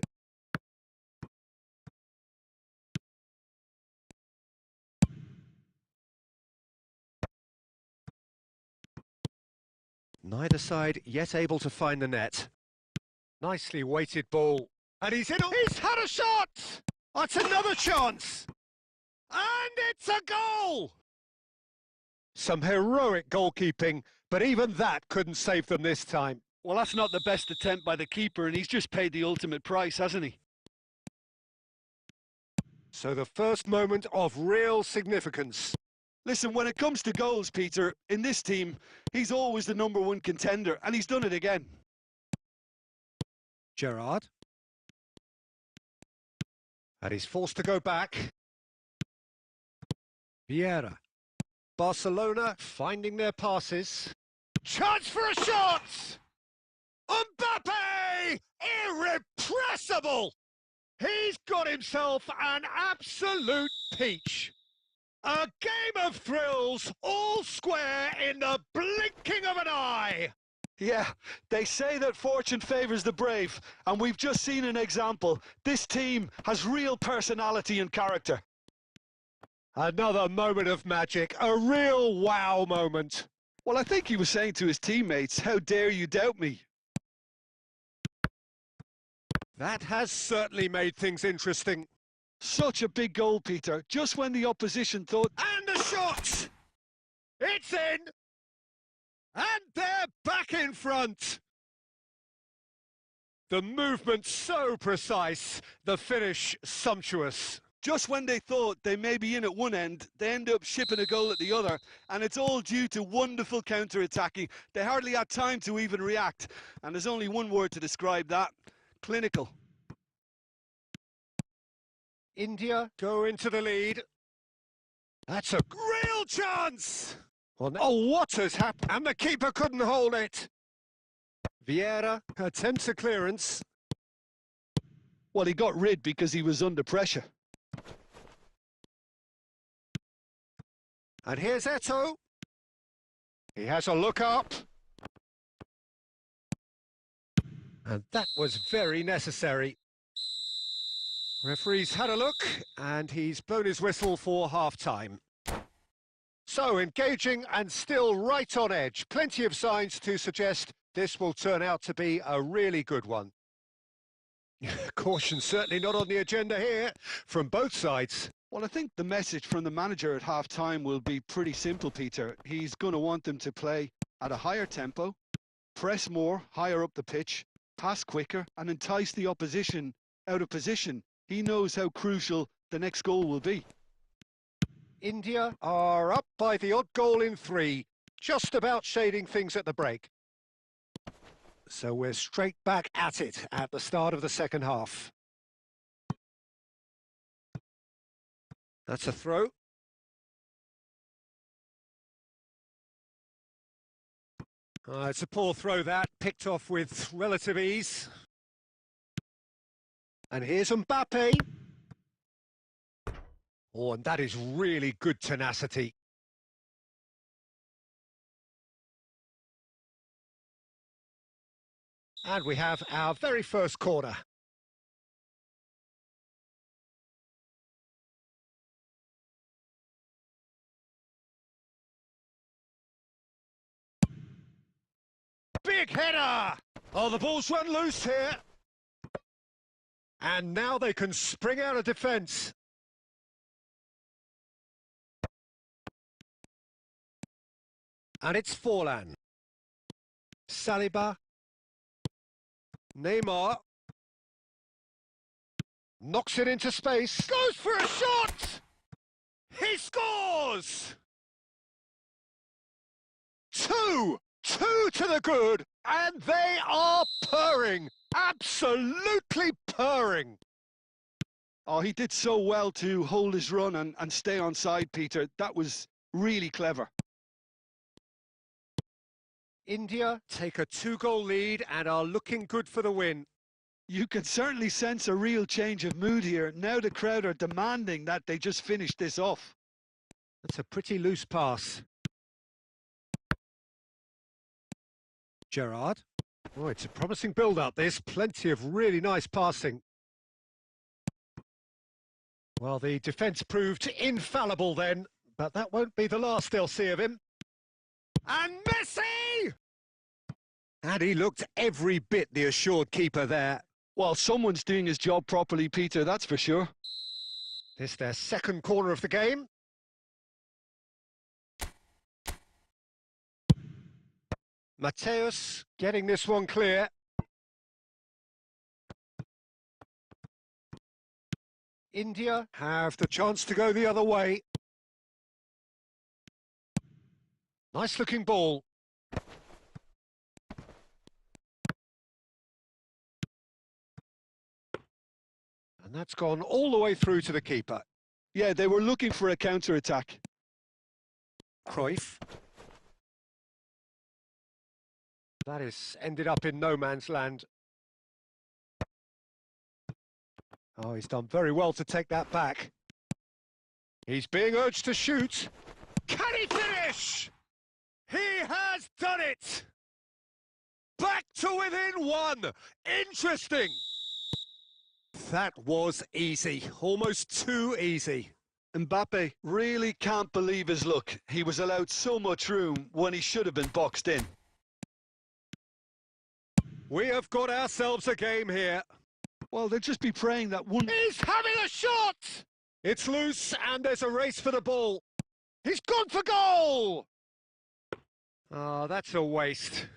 Neither side yet able to find the net. Nicely weighted ball. And he's in. He's had a shot! That's another chance! And it's a goal! Some heroic goalkeeping, but even that couldn't save them this time. Well, that's not the best attempt by the keeper, and he's just paid the ultimate price, hasn't he? So the first moment of real significance. Listen, when it comes to goals, Peter, in this team, he's always the #1 contender, and he's done it again. Gerrard. And he's forced to go back. Vieira. Barcelona finding their passes. Chance for a shot! Mbappe! Irrepressible! He's got himself an absolute peach. A game of thrills, all square in the blinking of an eye. Yeah, they say that fortune favours the brave, and we've just seen an example. This team has real personality and character. Another moment of magic, a real wow moment. Well, I think he was saying to his teammates, how dare you doubt me? That has certainly made things interesting. Such a big goal, Peter, just when the opposition thought... And the shot! It's in! And they're back in front! The movement so precise, the finish sumptuous. Just when they thought they may be in at one end, they end up shipping a goal at the other, and it's all due to wonderful counter-attacking. They hardly had time to even react, and there's only one word to describe that: clinical. India go into the lead. That's a real chance! Well, oh, what has happened? And the keeper couldn't hold it. Vieira attempts a clearance. Well, he got rid because he was under pressure. And here's Eto'o. He has a look up. And that was very necessary. Referee's had a look, and he's blown his whistle for half-time. So, engaging and still right on edge. Plenty of signs to suggest this will turn out to be a really good one. Caution certainly not on the agenda here, from both sides. Well, I think the message from the manager at half-time will be pretty simple, Peter. He's going to want them to play at a higher tempo, press more, higher up the pitch, pass quicker, and entice the opposition out of position. He knows how crucial the next goal will be. India are up by the odd goal in 3, just about shading things at the break. So we're straight back at it at the start of the second half. That's a throw. It's a poor throw that, picked off with relative ease. And here's Mbappe. Oh, and that is really good tenacity. And we have our very first corner. Big header! Oh, the ball's run loose here. And now they can spring out of defence. And it's Forlan. Saliba. Neymar. Knocks it into space. Goes for a shot! He scores! 2 to the good, and they are purring. Absolutely purring. Oh, he did so well to hold his run and stay on side, Peter. That was really clever. India take a 2-goal lead and are looking good for the win. You can certainly sense a real change of mood here. Now the crowd are demanding that they just finish this off. That's a pretty loose pass. Gerrard. Oh, it's a promising build-up, this. Plenty of really nice passing. Well, the defence proved infallible then, but that won't be the last they'll see of him. And Messi! And he looked every bit the assured keeper there. Well, someone's doing his job properly, Peter, that's for sure. This their second corner of the game. Mateus getting this one clear. India have the chance to go the other way. Nice looking ball. And that's gone all the way through to the keeper. Yeah, they were looking for a counter-attack. Cruyff. That has ended up in no man's land. Oh, he's done very well to take that back. He's being urged to shoot. Can he finish? He has done it! Back to within 1. Interesting. That was easy, almost too easy. Mbappe really can't believe his luck. He was allowed so much room when he should have been boxed in. We have got ourselves a game here. Well, they'll just be praying that one... He's having a shot! It's loose and there's a race for the ball. He's gone for goal! Oh, that's a waste.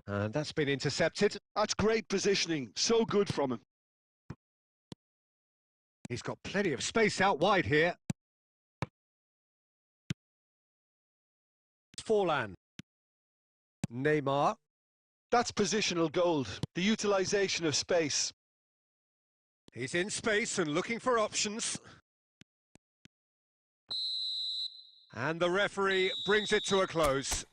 And that's been intercepted. That's great positioning. So good from him. He's got plenty of space out wide here. Forlan. Neymar. That's positional gold. The utilisation of space. He's in space and looking for options. And the referee brings it to a close.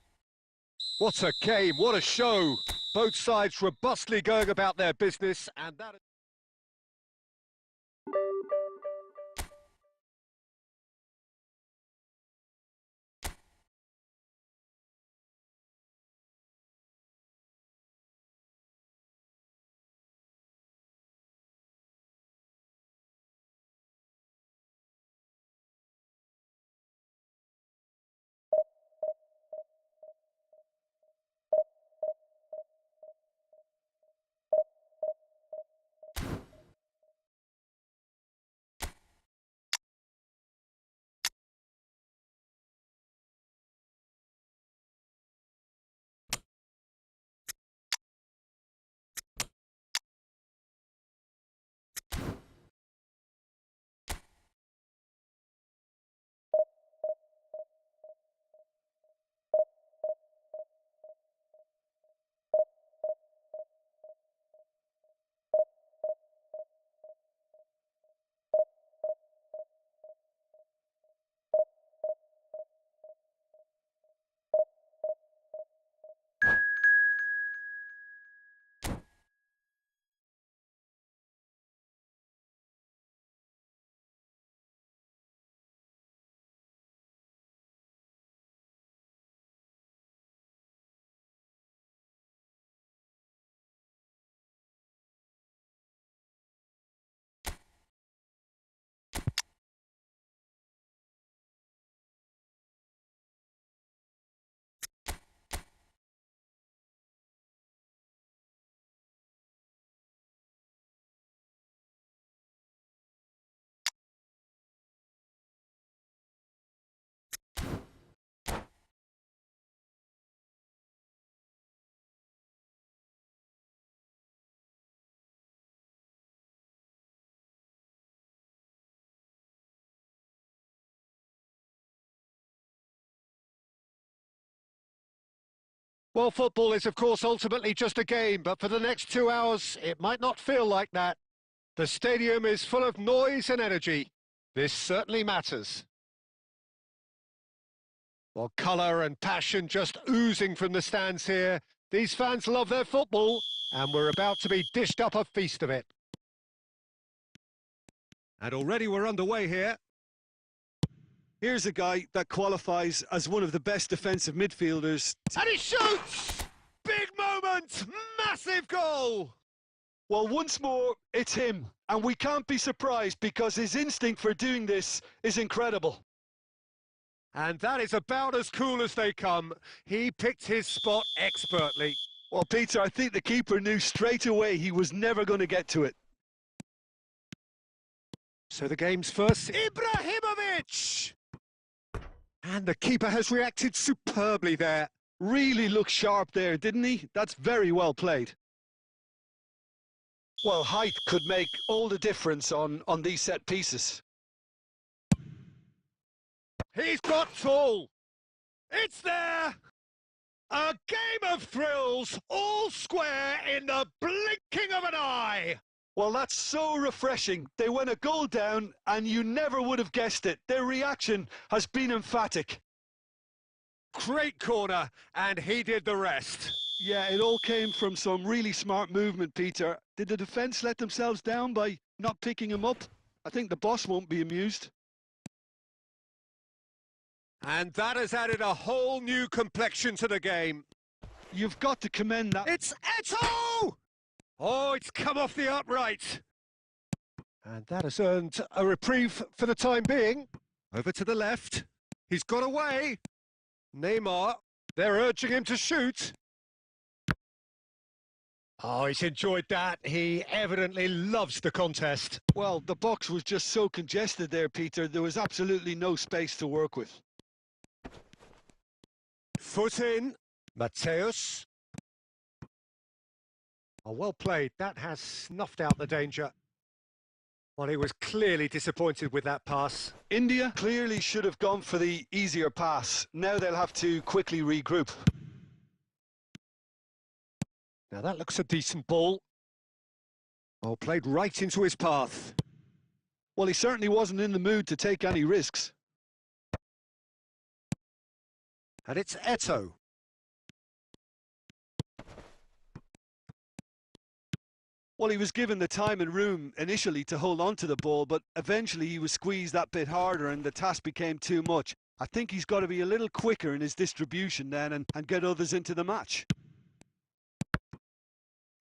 What a game, what a show. Both sides robustly going about their business, and that... Well, football is, of course, ultimately just a game, but for the next 2 hours, it might not feel like that. The stadium is full of noise and energy. This certainly matters. Well, colour and passion just oozing from the stands here. These fans love their football, and we're about to be dished up a feast of it. And already we're underway here. Here's a guy that qualifies as one of the best defensive midfielders. And he shoots! Big moment! Massive goal! Well, once more, it's him. And we can't be surprised because his instinct for doing this is incredible. And that is about as cool as they come. He picked his spot expertly. Well, Peter, I think the keeper knew straight away he was never going to get to it. So the game's first, Ibrahimovic! And the keeper has reacted superbly there. Really looked sharp there, didn't he? That's very well played. Well, height could make all the difference on these set pieces. He's got tall. It's there. A game of thrills, all square in the blinking of an eye. Well, that's so refreshing. They went a goal down and you never would have guessed it. Their reaction has been emphatic. Great corner, and he did the rest. Yeah, it all came from some really smart movement, Peter. Did the defence let themselves down by not picking him up? I think the boss won't be amused. And that has added a whole new complexion to the game. You've got to commend that. It's Eto'o! Oh, it's come off the upright. And that has earned a reprieve for the time being. Over to the left. He's got away. Neymar, they're urging him to shoot. Oh, he's enjoyed that. He evidently loves the contest. Well, the box was just so congested there, Peter. There was absolutely no space to work with. Foot in. Mateus. Oh, well played. That has snuffed out the danger. Well, he was clearly disappointed with that pass. India clearly should have gone for the easier pass. Now they'll have to quickly regroup. Now that looks a decent ball. Oh, played right into his path. Well, he certainly wasn't in the mood to take any risks. And it's Eto'o. Well, he was given the time and room initially to hold on to the ball, but eventually he was squeezed that bit harder and the task became too much. I think he's got to be a little quicker in his distribution then and get others into the match.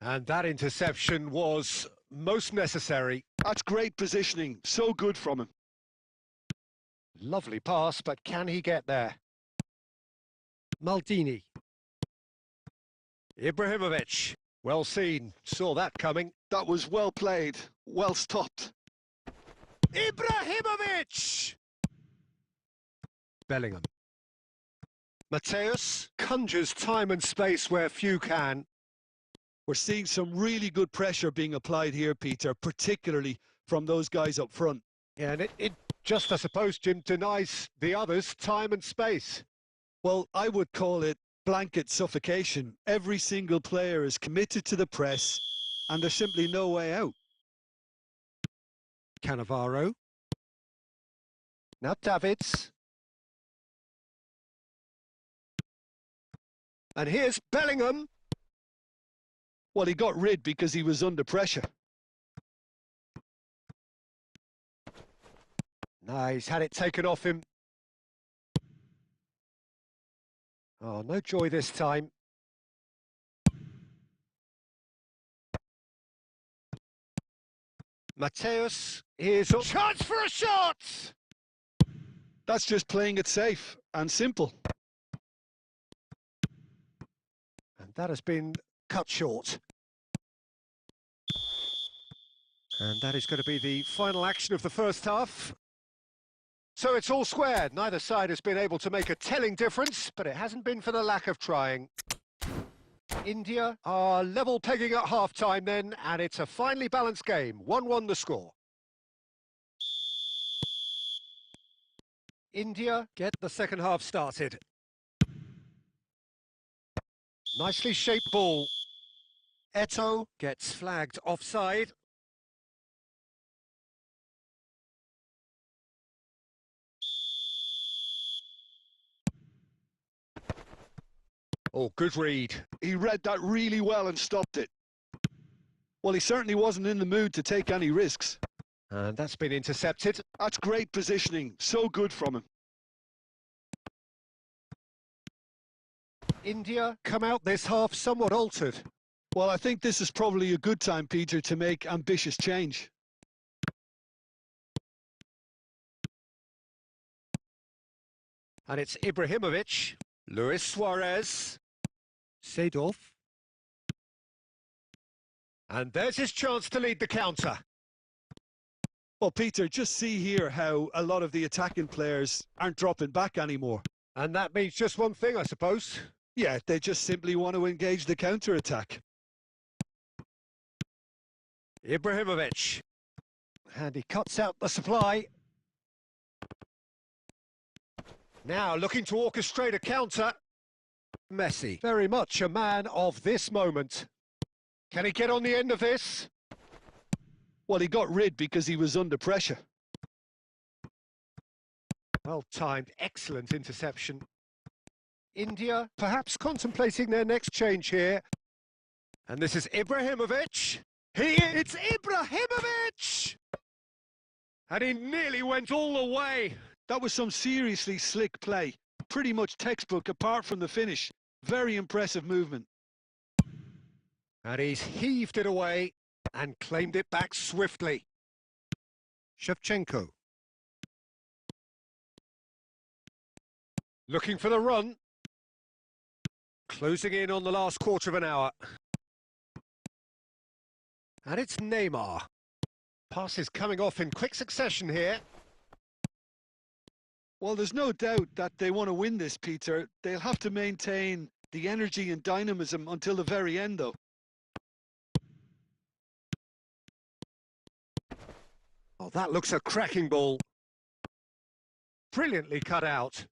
And that interception was most necessary. That's great positioning. So good from him. Lovely pass, but can he get there? Maldini. Ibrahimovic. Well seen. Saw that coming. That was well played. Well stopped. Ibrahimovic! Bellingham. Mateus conjures time and space where few can. We're seeing some really good pressure being applied here, Peter, particularly from those guys up front. Yeah, and it just, I suppose, Jim, denies the others time and space. Well, I would call it blanket suffocation. Every single player is committed to the press and there's simply no way out. Cannavaro. Now Davids. And here's Bellingham. Well, he got rid because he was under pressure. No, he's had it taken off him. Oh, no joy this time. Mateus, here's a chance for a shot! That's just playing it safe and simple. And that has been cut short. And that is going to be the final action of the first half. So it's all square. Neither side has been able to make a telling difference, but it hasn't been for the lack of trying. India are level pegging at half-time then, and it's a finely balanced game. 1-1 the score. India get the second half started. Nicely shaped ball. Eto gets flagged offside. Oh, good read. He read that really well and stopped it. Well, he certainly wasn't in the mood to take any risks. And that's been intercepted. That's great positioning. So good from him. India come out this half somewhat altered. Well, I think this is probably a good time, Peter, to make ambitious change. And it's Ibrahimovic, Luis Suarez, Seedorf. And there's his chance to lead the counter. Well, Peter, just see here how a lot of the attacking players aren't dropping back anymore. And that means just one thing, I suppose. Yeah, they just simply want to engage the counter-attack. Ibrahimovic. And he cuts out the supply. Now looking to orchestrate a counter. Messi, very much a man of this moment. Can he get on the end of this? Well, he got rid because he was under pressure. Well timed, excellent interception. India perhaps contemplating their next change here. And this is Ibrahimovic. It's Ibrahimovic! And he nearly went all the way. That was some seriously slick play. Pretty much textbook apart from the finish. Very impressive movement. And he's heaved it away and claimed it back swiftly. Shevchenko. Looking for the run. Closing in on the last quarter of an hour. And it's Neymar. Passes coming off in quick succession here. Well, there's no doubt that they want to win this, Peter. They'll have to maintain the energy and dynamism until the very end, though. Oh, that looks a cracking ball. Brilliantly cut out.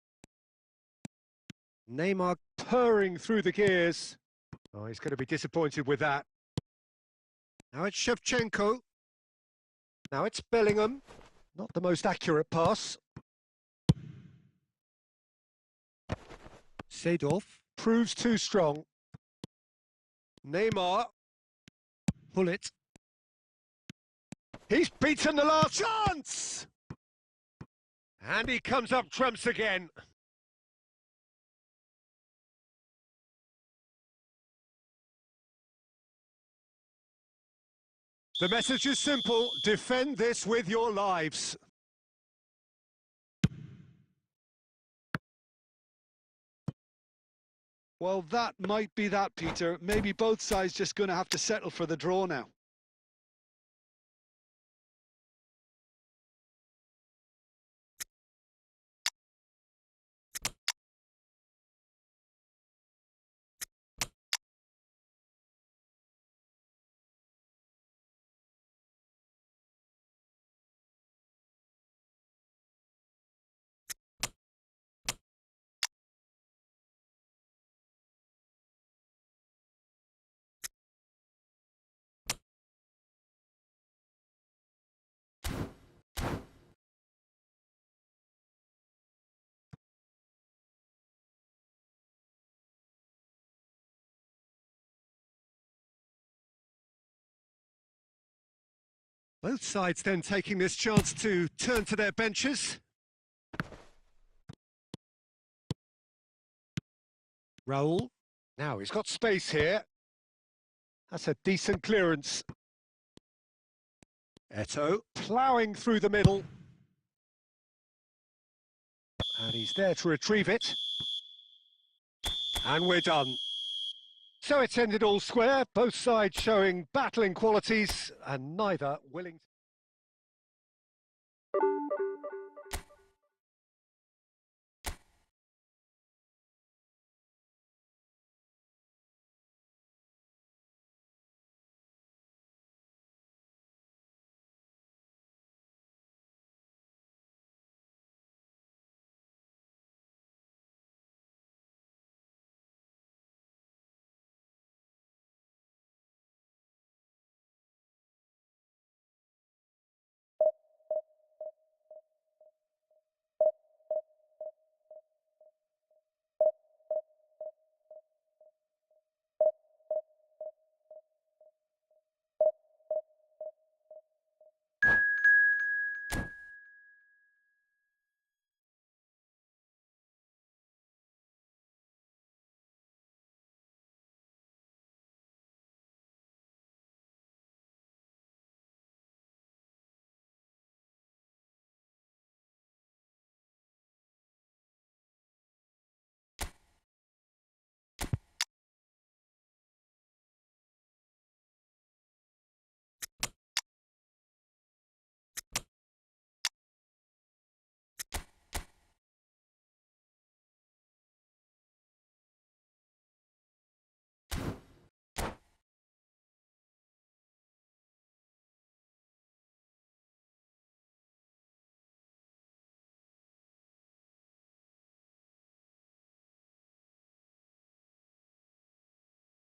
Neymar purring through the gears. Oh, he's going to be disappointed with that. Now it's Shevchenko. Now it's Bellingham. Not the most accurate pass. Seedorf proves too strong. Neymar. Pull it. He's beaten the last chance! And he comes up trumps again. The message is simple: defend this with your lives. Well, that might be that, Peter. Maybe both sides just going to have to settle for the draw now. Both sides then taking this chance to turn to their benches. Raul. Now he's got space here. That's a decent clearance. Eto ploughing through the middle. And he's there to retrieve it. And we're done. So it's ended all square, both sides showing battling qualities and neither willing to...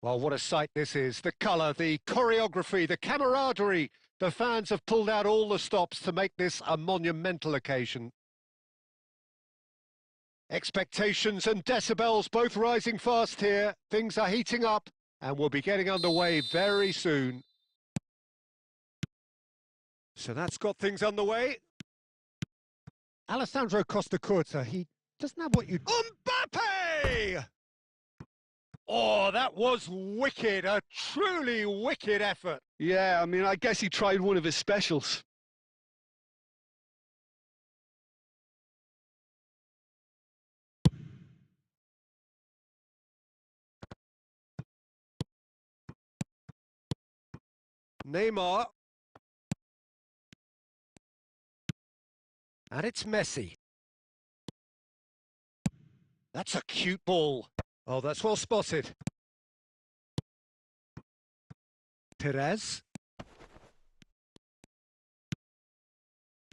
Well, what a sight this is. The colour, the choreography, the camaraderie. The fans have pulled out all the stops to make this a monumental occasion. Expectations and decibels both rising fast here. Things are heating up and we'll be getting underway very soon. So that's got things underway. Alessandro Costacurta, he doesn't have what you... Mbappe! Oh, that was wicked, a truly wicked effort. Yeah, I mean, I guess he tried one of his specials. Neymar. And it's Messi. That's a cute ball. Oh, that's well spotted. Perez.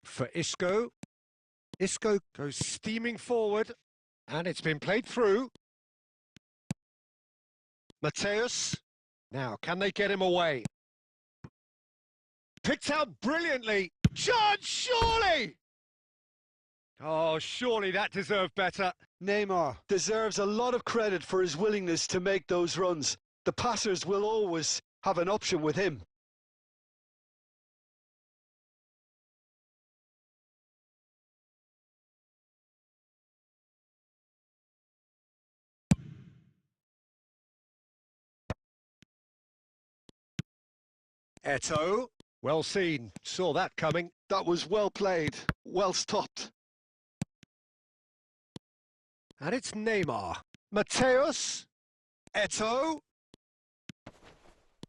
For Isco. Isco Goes steaming forward. and it's been played through. Mateus. Now, can they get him away? Picked out brilliantly. Chance, surely! Oh, surely that deserved better. Neymar deserves a lot of credit for his willingness to make those runs. The passers will always have an option with him. Eto'o. Well seen. Saw that coming. That was well played, well stopped. And it's Neymar. Mateus. Eto'o.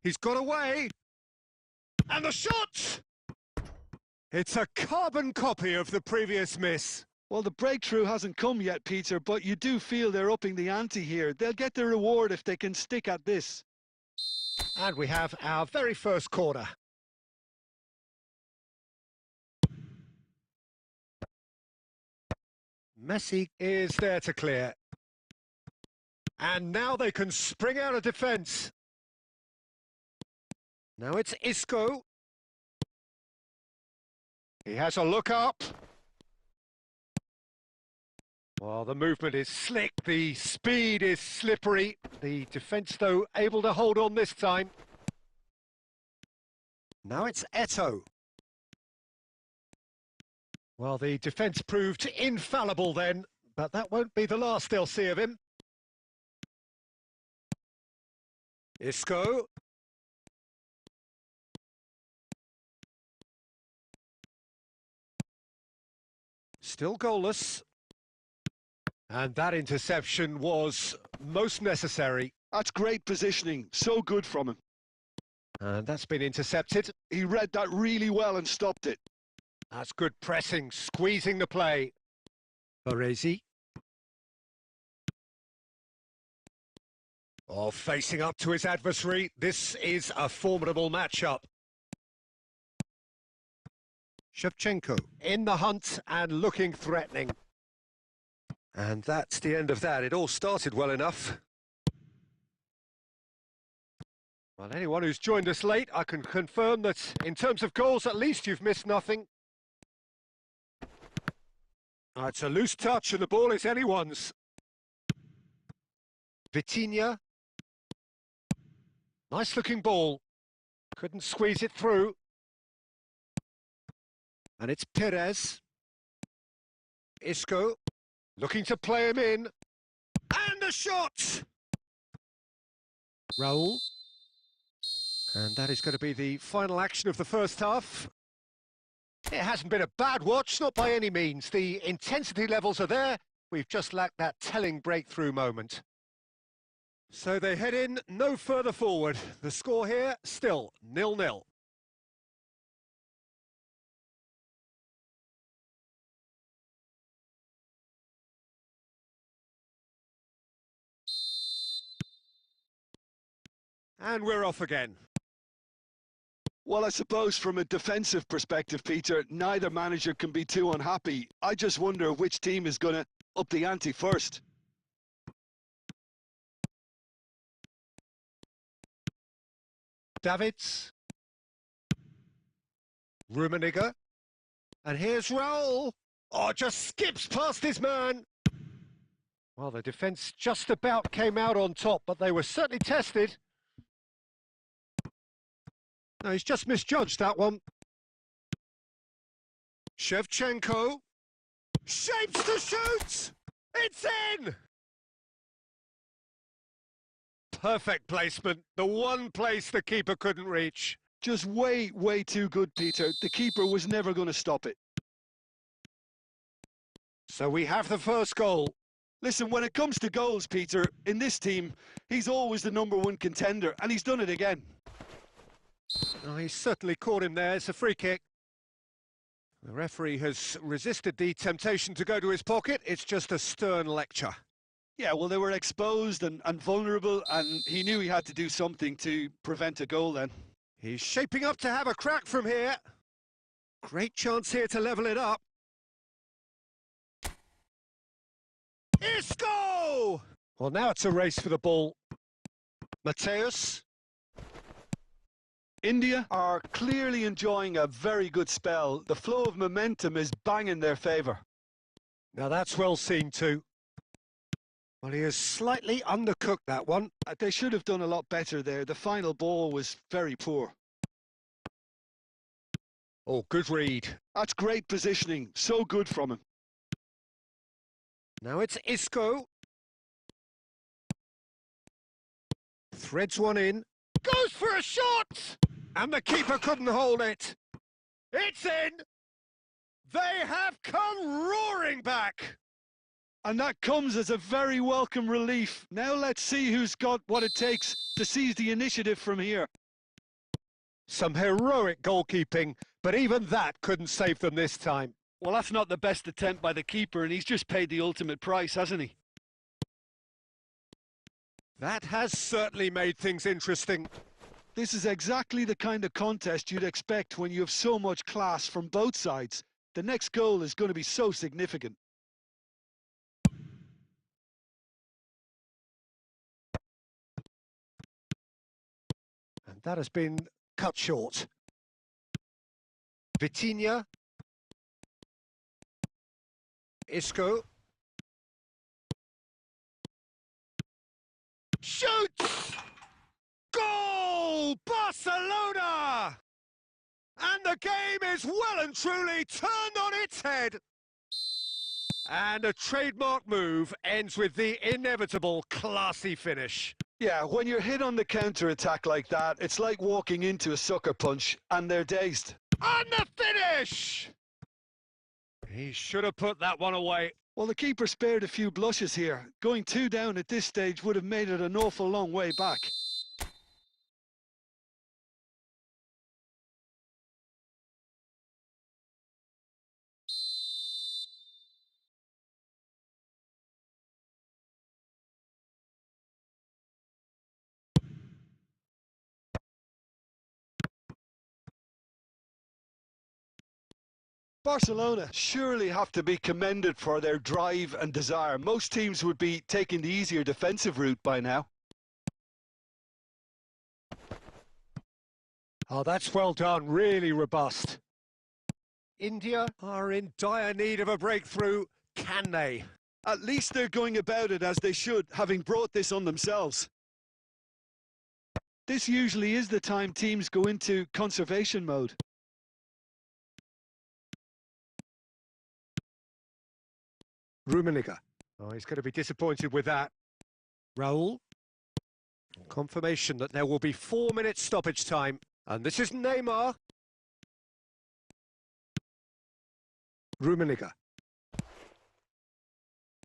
He's got away. And the shot! It's a carbon copy of the previous miss. Well, the breakthrough hasn't come yet, Peter, but you do feel they're upping the ante here. They'll get their reward if they can stick at this. And we have our very first corner. Messi Is there to clear. And now they can spring out of defence. Now it's Isco. He has a look up. Well, the movement is slick, the speed is slippery. The defence, though, able to hold on this time. Now it's Eto'o. Well, the defence proved infallible then, but that won't be the last they'll see of him. Isco. Still goalless. And that interception was most necessary. That's great positioning, so good from him. And that's been intercepted. He read that really well and stopped it. That's good pressing, squeezing the play. Baresi. Oh, facing up to his adversary. This is a formidable matchup. Shevchenko in the hunt and looking threatening. And that's the end of that. It all started well enough. Well, anyone who's joined us late, I can confirm that in terms of goals, at least you've missed nothing. It's a loose touch and the ball is anyone's. Vitinha. Nice looking ball. Couldn't squeeze it through. And it's Perez. Isco. Looking to play him in. And a shot! Raul. And that is going to be the final action of the first half. It hasn't been a bad watch, not by any means. The intensity levels are there. We've just lacked that telling breakthrough moment. So they head in no further forward. The score here, still 0-0. And we're off again. Well, I suppose from a defensive perspective, Peter, neither manager can be too unhappy. I just wonder which team is going to up the ante first. Davids. Rummenigge. And here's Raul. Oh, just skips past his man. Well, the defence just about came out on top, but they were certainly tested. No, he's just misjudged that one. Shevchenko. Shapes to shoot! It's in! Perfect placement. The one place the keeper couldn't reach. Just way too good, Peter. The keeper was never going to stop it. So we have the first goal. Listen, when it comes to goals, Peter, in this team, he's always the #1 contender, and he's done it again. Oh, he's certainly caught him there. It's a free kick. The referee has resisted the temptation to go to his pocket. It's just a stern lecture. Yeah, well, they were exposed and vulnerable, and he knew he had to do something to prevent a goal then. He's shaping up to have a crack from here. Great chance here to level it up. Isco! Well, now it's a race for the ball. Mateus. India are clearly enjoying a very good spell. The flow of momentum is bang in their favour. Now that's well seen too. Well, he has slightly undercooked that one. They should have done a lot better there. The final ball was very poor. Oh, good read. That's great positioning. So good from him. Now it's Isco. Threads one in. Goes for a shot! And the keeper couldn't hold it. It's in! They have come roaring back! And that comes as a very welcome relief. Now let's see who's got what it takes to seize the initiative from here. Some heroic goalkeeping, but even that couldn't save them this time. Well, that's not the best attempt by the keeper, and he's just paid the ultimate price, hasn't he? That has certainly made things interesting. This is exactly the kind of contest you'd expect when you have so much class from both sides. The next goal is going to be so significant. And that has been cut short. Vitinha. Isco. Shoots! Goal! Barcelona! And the game is well and truly turned on its head. And a trademark move ends with the inevitable classy finish. Yeah, when you're hit on the counter-attack like that, it's like walking into a sucker punch, and they're dazed. And the finish! He should have put that one away. Well, the keeper spared a few blushes here. Going 2 down at this stage would have made it an awful long way back. Barcelona surely have to be commended for their drive and desire. Most teams would be taking the easier defensive route by now. Oh, that's well done. Really robust. India are in dire need of a breakthrough. Can they? At least they're going about it as they should, having brought this on themselves. This usually is the time teams go into conservation mode. Rummenigge. Oh, he's going to be disappointed with that. Raul. Confirmation that there will be 4 minutes stoppage time. And this is Neymar. Rummenigge.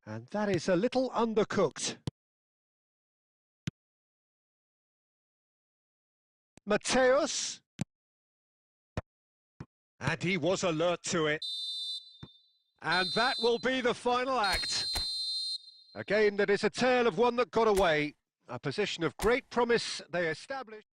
And that is a little undercooked. Mateus. And he was alert to it. And that will be the final act. A game that is a tale of one that got away. A position of great promise they established.